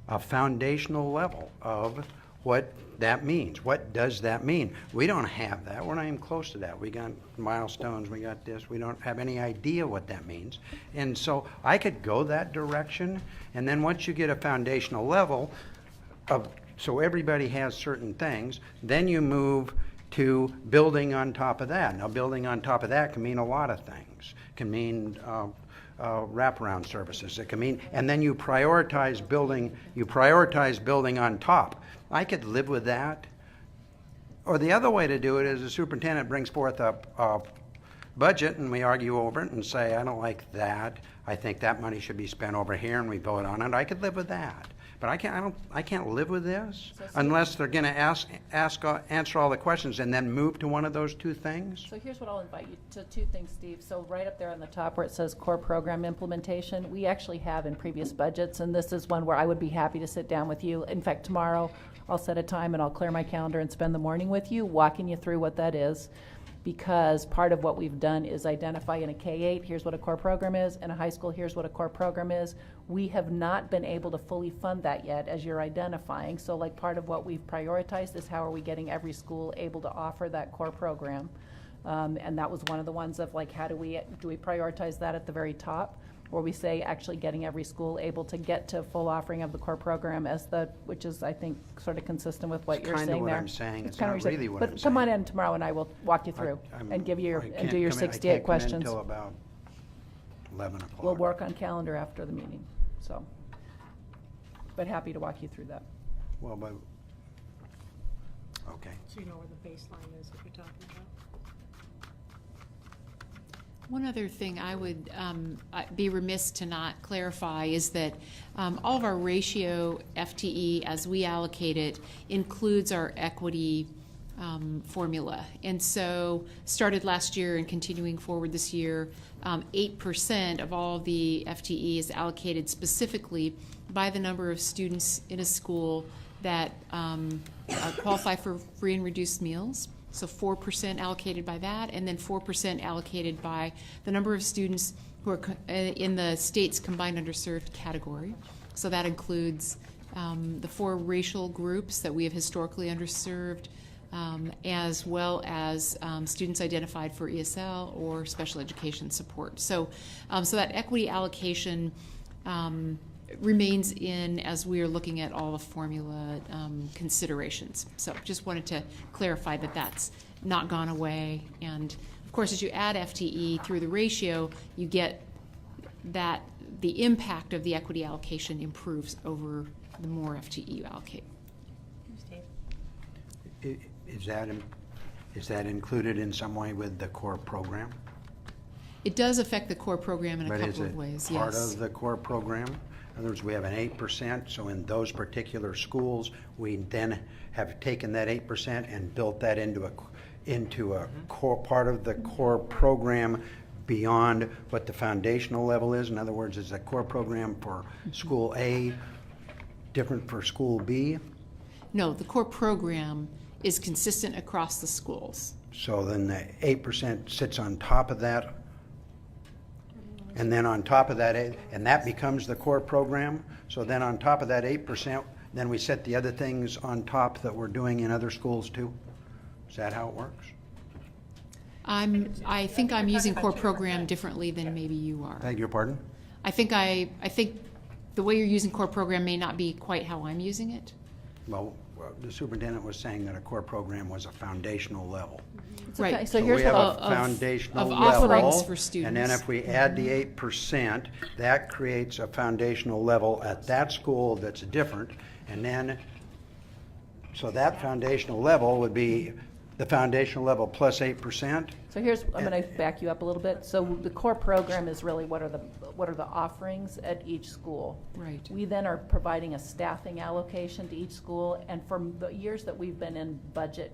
A foundational level of what that means. What does that mean? We don't have that. We're not even close to that. We got milestones, we got this. We don't have any idea what that means. And so I could go that direction, and then once you get a foundational level of, so everybody has certain things, then you move to building on top of that. Now, building on top of that can mean a lot of things. It can mean wraparound services. It can mean, and then you prioritize building on top. I could live with that. Or the other way to do it is the superintendent brings forth a budget and we argue over it and say, I don't like that. I think that money should be spent over here, and we vote on it. I could live with that. But I can't live with this unless they're going to answer all the questions and then move to one of those two things. So here's what I'll invite you to, two things, Steve. So right up there on the top where it says core program implementation, we actually have in previous budgets, and this is one where I would be happy to sit down with you. In fact, tomorrow I'll set a time and I'll clear my calendar and spend the morning with you, walking you through what that is. because part of what we've done is identify in a K-8, here's what a core program is, in a high school, here's what a core program is. We have not been able to fully fund that yet, as you're identifying. So like part of what we've prioritized is how are we getting every school able to offer that core program? And that was one of the ones of like, do we prioritize that at the very top? Or we say actually getting every school able to get to full offering of the core program which is, I think, sort of consistent with what It's you're saying there. kinda what I'm saying. It's kinda not what you're really saying. what I'm But come on saying. in tomorrow and I will walk you through and give you and do your 68 questions. I can't come in until about 11 o'clock. We'll work on calendar after the meeting, so. But happy to walk you through that. Well, but, okay. So you know where the baseline is that you're talking about? One other thing I would be remiss to not clarify is that all of our ratio FTE, as we allocate it, includes our equity formula. And so started last year and continuing forward this year, 8% of all the FTE is allocated specifically by the number of students in a school that qualify for free and reduced meals. So 4% allocated by that, and then 4% allocated by the number of students who are in the state's combined underserved category. So that includes the 4 racial groups that we have historically underserved, as well as students identified for ESL or special education support. So, so that equity allocation remains in as we are looking at all the formula considerations. So just wanted to clarify that that's not gone away. And of course, as you add FTE through the ratio, you get that the impact of the equity allocation improves over the more FTE you allocate. Is that included in some way with the core program? It does affect the core program in a couple of ways, But is it part yes. of the core program? In other words, we have an 8%, so in those particular schools, we then have taken that 8% and built that into a core part of the core program beyond what the foundational level is. In other words, is the core program for school A different for school B? No, the core program is consistent across the schools. So then the 8% sits on top of that, and then on top of that, and that becomes the core program. So then on top of that 8%, then we set the other things on top that we're doing in other schools too? Is that how it works? I think I'm using core program differently than maybe you are. Beg your pardon? I think the way you're using core program may not be quite how I'm using it. Well, the superintendent was saying that a core program was a foundational level. Right. Okay, so So here's we have what a foundational of level. offerings for And then students. if we add the 8%, that creates a foundational level at that school that's different. And then, so that foundational level would be the foundational level plus 8%. So I'm going to back you up a little bit. So the core program is really what are the offerings at each school. Right. We then are providing a staffing allocation to each school, and for the years that we've been in budget,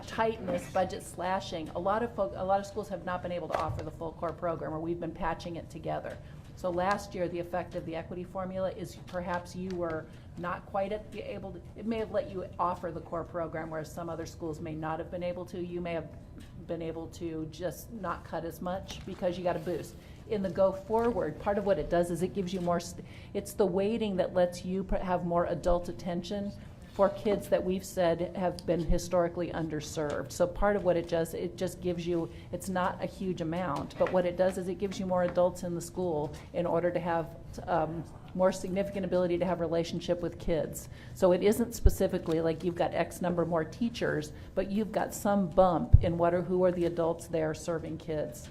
tightness, budget slashing, a lot of schools have not been able to offer the full core program, or we've been patching it together. So last year, the effect of the equity formula is perhaps you were not quite able to, it may have let you offer the core program, whereas some other schools may not have been able to. You may have been able to just not cut as much because you got a boost. In the go forward, part of what it does is it gives you more, it's the weighting that lets you have more adult attention for kids that we've said have been historically underserved. So part of what it does, it just gives you, it's not a huge amount, but what it does is it gives you more adults in the school in order to have more significant ability to have relationship with kids. So it isn't specifically like you've got X number more teachers, but you've got some bump in who are the adults there serving kids.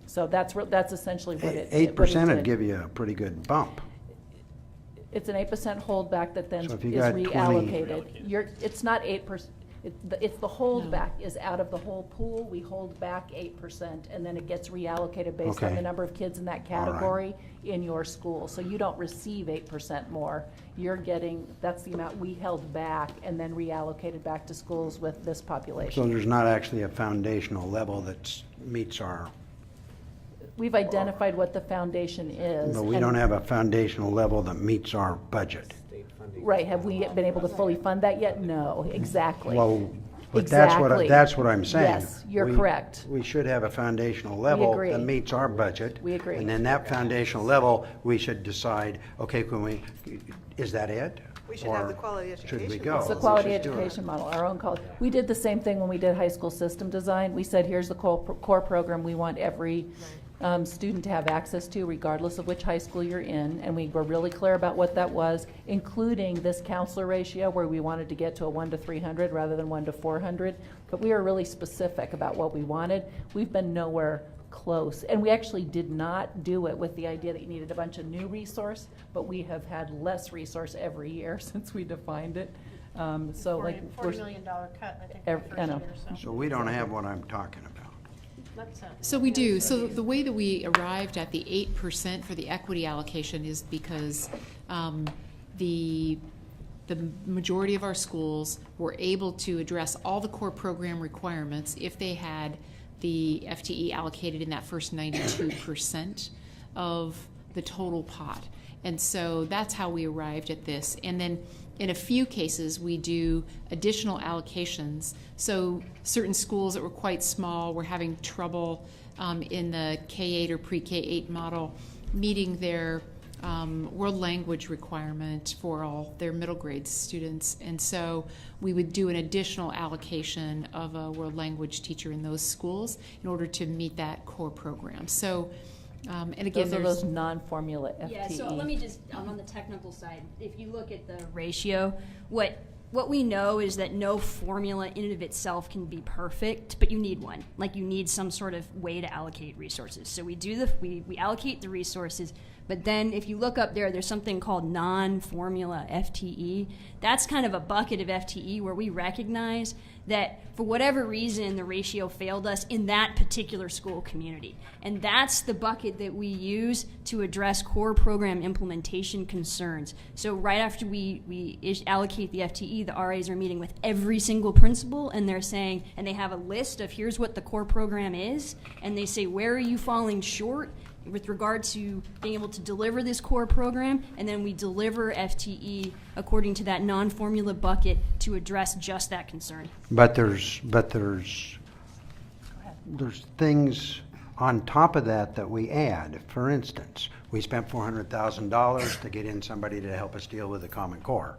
So that's essentially what it 8% would did. give you a pretty good bump. It's an 8% holdback that then So is if you got 20 reallocated. It's not 8%. It's the holdback is out of the whole pool. We hold back 8%, and then it gets reallocated based on Okay. the number of kids in that All right. category in your school. So you don't receive 8% more. You're getting, that's the amount we held back and then reallocated back to schools with this So population. there's not actually a foundational level that meets our, We've identified what the foundation is. but we and- don't have a foundational level that meets our budget. Right, have we been able to fully fund that yet? No, exactly. Well, But Exactly. that's what I'm saying. Yes, you're correct. We should have a foundational level agree. that meets our budget. We agree. And then that foundational level, we should decide, okay, is that it? We should have Or the quality education. should we go? It's the Let's quality just do it. education model, our own quality. We did the same thing when we did high school system design. We said, here's the core program we want every student to have access to, regardless of which high school you're in. And we were really clear about what that was, including this counselor ratio where we wanted to get to a 1 to 300 rather than 1 to 400. But we were really specific about what we wanted. We've been nowhere close. And we actually did not do it with the idea that you needed a bunch of new resource, but we have had less resource every year since we defined it. So like $40 million cut, I think, Ev- the I first know. year, So we don't have what I'm talking about. That's, So we do. So the way that we arrived at the 8% for the equity allocation is because the majority of our schools were able to address all the core program requirements if they had the FTE allocated in that first 92% of the total pot. And so that's how we arrived at this. And then in a few cases, we do additional allocations. So certain schools that were quite small were having trouble in the K-8 or pre-K-8 model meeting their world language requirement for all their middle grade students. And so we would do an additional allocation of a world language teacher in those schools in order to meet that core program. So, and again, Those are those non-formula FTE. Yeah, so let me just, on the technical side, if you look at the ratio, what we know is that no formula in and of itself can be perfect, but you need one. Like you need some sort of way to allocate resources. So we allocate the resources, but then if you look up there, there's something called non-formula FTE. That's kind of a bucket of FTE where we recognize that for whatever reason the ratio failed us in that particular school community. And that's the bucket that we use to address core program implementation concerns. So right after we allocate the FTE, the RAs are meeting with every single principal and they're saying, and they have a list of here's what the core program is, and they say, where are you falling short with regard to being able to deliver this core program, and then we deliver FTE according to that non-formula bucket to address just that concern. But there's things on top of that we add. For instance, we spent $400,000 to get in somebody to help us deal with the Common Core.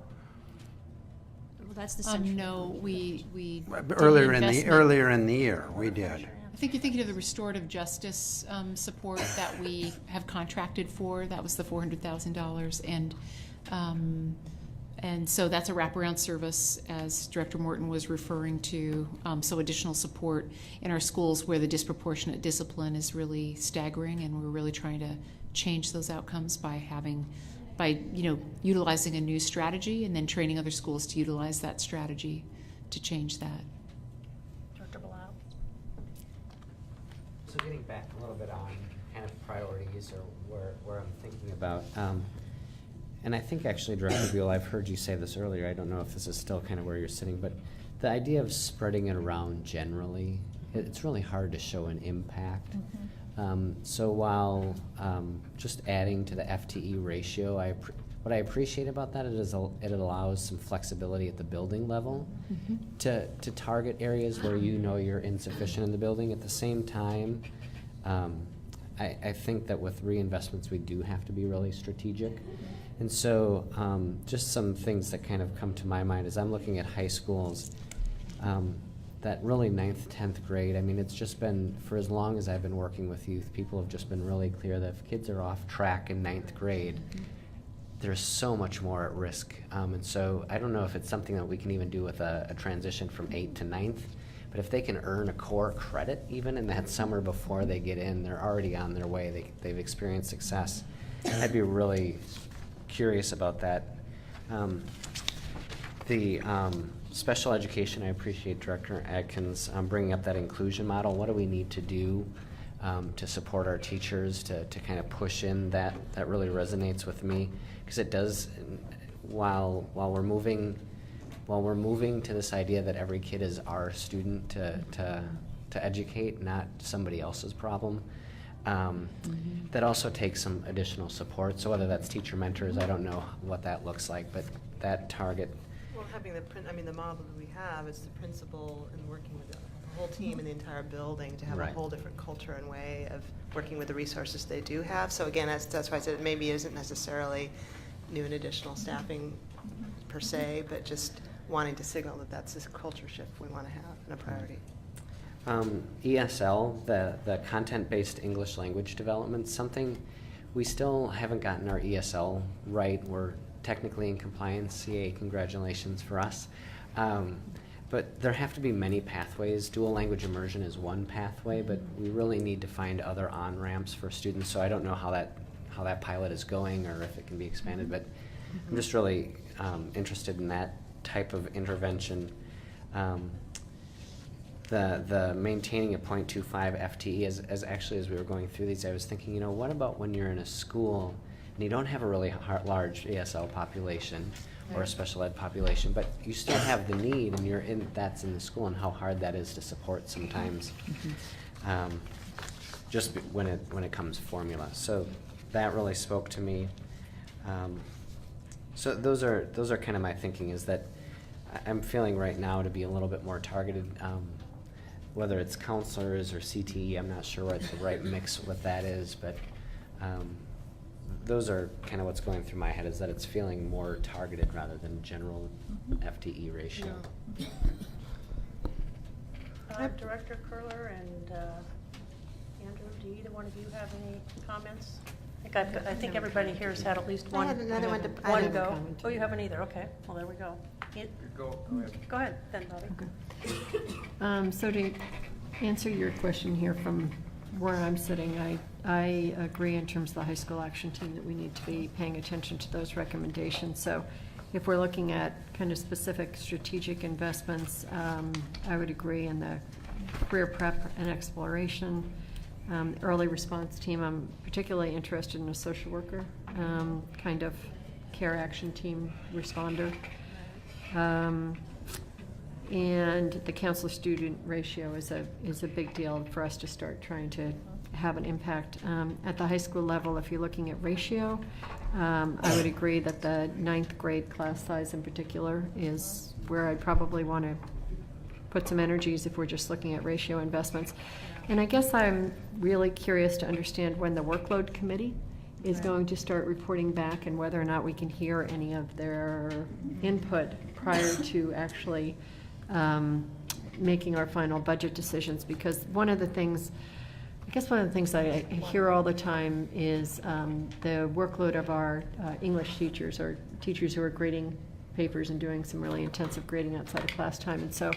Well, that's the central. no, we did Earlier an in the investment. year, we did. I think you're thinking of the restorative justice support that we have contracted for. That was the $400,000, and so that's a wraparound service, as Director Morton was referring to. So additional support in our schools where the disproportionate discipline is really staggering, and we're really trying to change those outcomes by utilizing a new strategy and then training other schools to utilize that strategy to change that. Dr. Blau. So getting back a little bit on kind of priorities or where I'm thinking about, and I think actually, Director Buell, I've heard you say this earlier, I don't know if this is still kind of where you're sitting, but the idea of spreading it around generally, it's really hard to show an impact. So while just adding to the FTE ratio, what I appreciate about that is it allows some flexibility at the building level to target areas where you know you're insufficient in the building. At the same time, I think that with reinvestments, we do have to be really strategic. And so just some things that kind of come to my mind as I'm looking at high schools, that really 9th, 10th grade, I mean, it's just been, for as long as I've been working with youth, people have just been really clear that if kids are off track in 9th grade, there's so much more at risk. And so I don't know if it's something that we can even do with a transition from 8th to 9th, but if they can earn a core credit even in that summer before they get in, they're already on their way, they've experienced success. I'd be really curious about that. Special education, I appreciate Director Adkins bringing up that inclusion model. What do we need to do to support our teachers to kind of push in that really resonates with me, because it does. While we're moving to this idea that every kid is our student to educate, not somebody else's problem. That also takes some additional support. So whether that's teacher mentors, I don't know what that looks like, but that target. Well, having the model that we have is the principal and working with the whole team in the entire building to have Right. a whole different culture and way of working with the resources they do have. So again, that's why I said it maybe isn't necessarily new and additional staffing per se, but just wanting to signal that that's this culture shift we want to have and a priority. ESL, the content-based English language development, something we still haven't gotten our ESL right. We're technically in compliance. CA, congratulations for us. But there have to be many pathways. Dual language immersion is one pathway, but we really need to find other on-ramps for students. So I don't know how that pilot is going or if it can be expanded, but I'm just really interested in that type of intervention. The maintaining a 0.25 FTE, as actually as we were going through these, I was thinking, you know, what about when you're in a school and you don't have a really large ESL population or a special ed population, but you still have the need and that's in the school, and how hard that is to support sometimes, just when it comes formula. So that really spoke to me. So those are kind of my thinking, is that I'm feeling right now to be a little bit more targeted, whether it's counselors or CTE. I'm not sure what the right mix with that is, but those are kind of what's going through my head, is that it's feeling more targeted rather than general FTE ratio. Director Curler and Andrew, do either one of you have any comments? I think everybody here has had at least one. I had another one to. I One have a go. comment. Oh, you haven't either, okay. Well, there we go. Go ahead, then, Bobby. So to answer your question here from where I'm sitting, I agree in terms of the high school action team that we need to be paying attention to those recommendations. So if we're looking at kind of specific strategic investments, I would agree in the career prep and exploration. Early response team, I'm particularly interested in a social worker, kind of care action team responder. And the counselor-student ratio is a big deal for us to start trying to have an impact. At the high school level, if you're looking at ratio, I would agree that the 9th grade class size in particular is where I'd probably want to put some energies if we're just looking at ratio investments. And I guess I'm really curious to understand when the workload committee is going to start reporting back, and whether or not we can hear any of their input prior to actually making our final budget decisions. Because one of the things I hear all the time is the workload of our English teachers, or teachers who are grading papers and doing some really intensive grading outside of class time. And so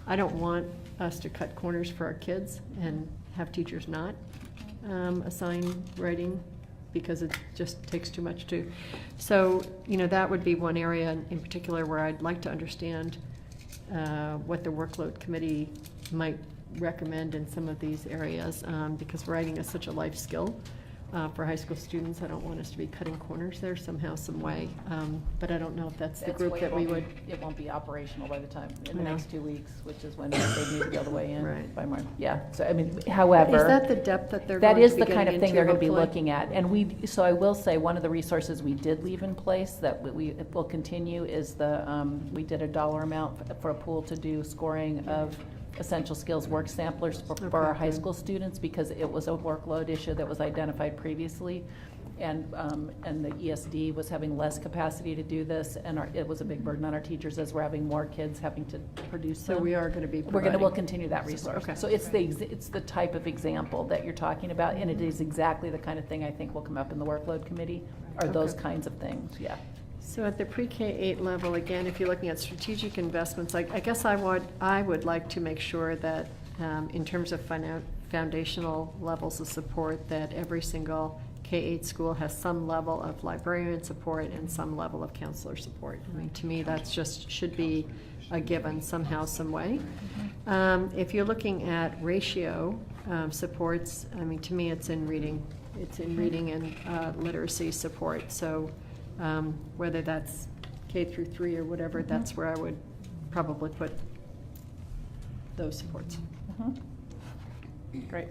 I don't want us to cut corners for our kids and have teachers not assign writing, because it just takes too much to. So, you know, that would be one area in particular where I'd like to understand what the workload committee might recommend in some of these areas, because writing is such a life skill for high school students. I don't want us to be cutting corners there somehow, some way. But I don't know if that's the group that we would. It won't be operational by the time, in the No. next 2 weeks, which is when they need to be all the way in Right. by March. Yeah, so I mean, however. Is that the depth that they're That going is to be the kind of getting thing they're into, going to be hopefully? looking at. And so I will say, one of the resources we did leave in place that we will continue is we did a dollar amount for a pool to do scoring of essential skills work samplers for our high school students, because it was a workload issue that was identified previously. And the ESD was having less capacity to do this, and it was a big burden on our teachers as we're having more kids having to produce So them. we are going to be We'll continue that resource. Okay. So it's the type of example that you're talking about, and it is exactly the kind of thing I think will come up in the workload committee, are those Okay. kinds of things, yeah. So at the pre-K-8 level, again, if you're looking at strategic investments, I guess I would like to make sure that in terms of foundational levels of support, that every single K-8 school has some level of librarian support and some level of counselor support. I mean, to me, that's just should be a given somehow, some way. If you're looking at ratio supports, I mean, to me, it's in reading. It's in reading and literacy support. So whether that's K through 3 or whatever, that's where I would probably put those supports. Great.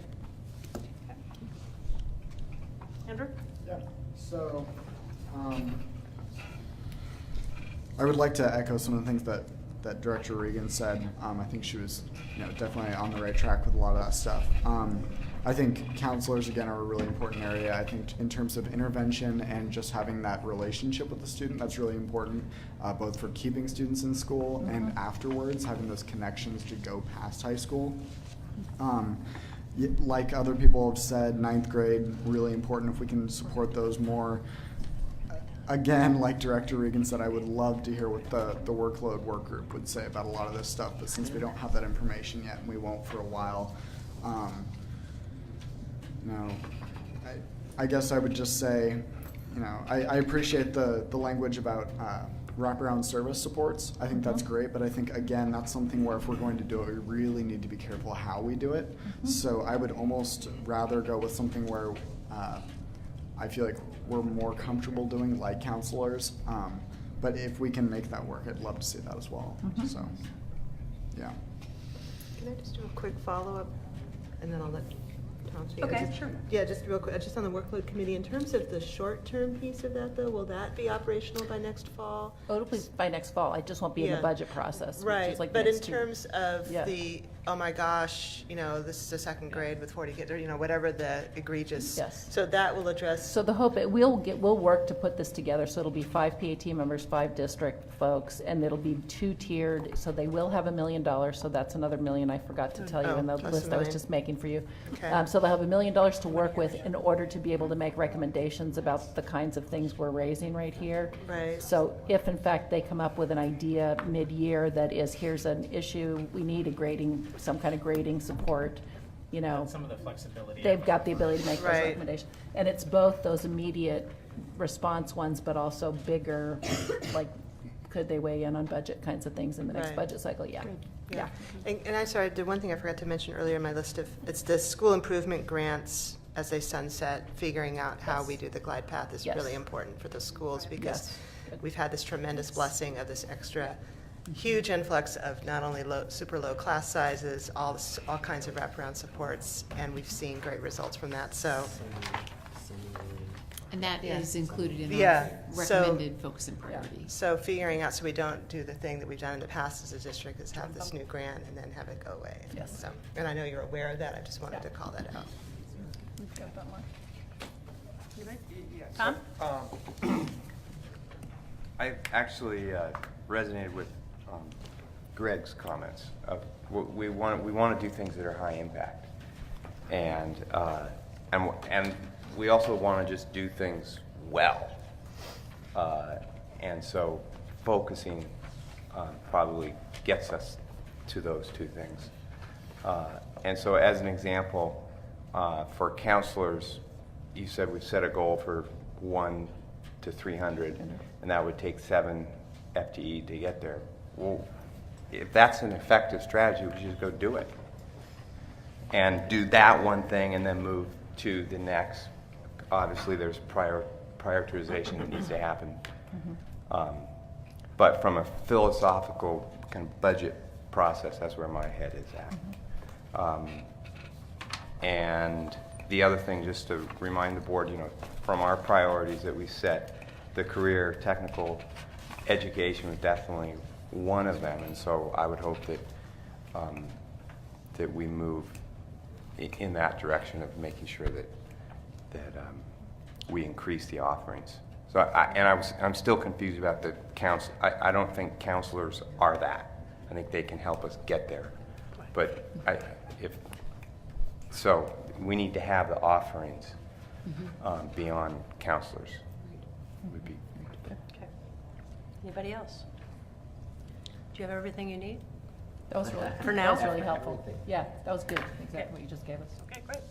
Andrew? Yeah, so, I would like to echo some of the things that Director Regan said. I think she was, definitely on the right track with a lot of that stuff. I think counselors, again, are a really important area. I think in terms of intervention and just having that relationship with the student, that's really important, both for keeping students in school and afterwards, having those connections to go past high school. Like other people have said, 9th grade, really important if we can support those more. Again, like Director Regan said, I would love to hear what the workload work group would say about a lot of this stuff, but since we don't have that information yet, and we won't for a while, I guess I would just say, I appreciate the language about wraparound service supports. I think that's great, but I think, again, that's something where if we're going to do it, we really need to be careful how we do it. So I would almost rather go with something where I feel like we're more comfortable doing, like counselors. But if we can make that work, I'd love to see that as well. So, yeah. Can I just do a quick follow-up, and then I'll let Tom speak? Okay, sure. Yeah, just real quick, just on the workload committee, in terms of the short-term piece of that, though, will that be operational by next fall? Oh, it'll be by next fall. I just won't be in the Yeah. budget process, which Right, is like but in next two. terms of Yeah. the, oh my gosh, this is a second grade with 40 kids, or, whatever the egregious. Yes. So that will address. So the hope, we'll work to put this together, so it'll be 5 PAT members, 5 district folks, and it'll be 2-tiered, so they will have $1 million, so that's another $1 million I forgot to tell you in the plus list $1 I was million. just making for you. Okay. So they'll have $1 million to work with in order to be able to make recommendations about the kinds of things we're raising right here. Right. So if in fact they come up with an idea mid-year that is, here's an issue, we need some kind of grading support, Some of the flexibility. they've got the ability to make those Right. recommendations. And it's both those immediate response ones, but also bigger, like, could they weigh in on budget kinds of things in the next Right. budget cycle? Yeah. Yeah. And I'm sorry, the one thing I forgot to mention earlier in my list it's the school improvement grants as they sunset, figuring out how Yes. we do the glide path is Yes. really important for the schools, because Yes. we've had this tremendous blessing of this extra huge influx of not only super low class sizes, all kinds of wraparound supports, and we've seen great results from that. So, And that is included in Yeah, our so- recommended focus and priorities. so figuring out so we don't do the thing that we've done in the past as a district is have this new grant and then have it go away. Yes. So, and I know you're aware of that. I just wanted to call that out. Tom? I actually resonated with Greg's comments of we want to do things that are high impact, and we also want to just do things well, and so focusing probably gets us to those two things. And so, as an example, for counselors, you said we've set a goal for 1 to 300, and that would take 7 FTE to get there. Well, if that's an effective strategy, we should just go do it. And do that one thing and then move to the next. Obviously, there's prioritization that needs to happen. But from a philosophical kind of budget process, that's where my head is at. And the other thing, just to remind the board, from our priorities that we set, the career technical education was definitely one of them, and so I would hope that that we move in that direction of making sure that we increase the offerings. So I'm still confused about the counsel. I don't think counselors are that. I think they can help us get there, but so we need to have the offerings beyond counselors. Would be. Okay. Anybody else? Do you have everything you need? That was really, For now? that was really helpful. Yeah, that was good, exactly what you just gave us. Okay, great.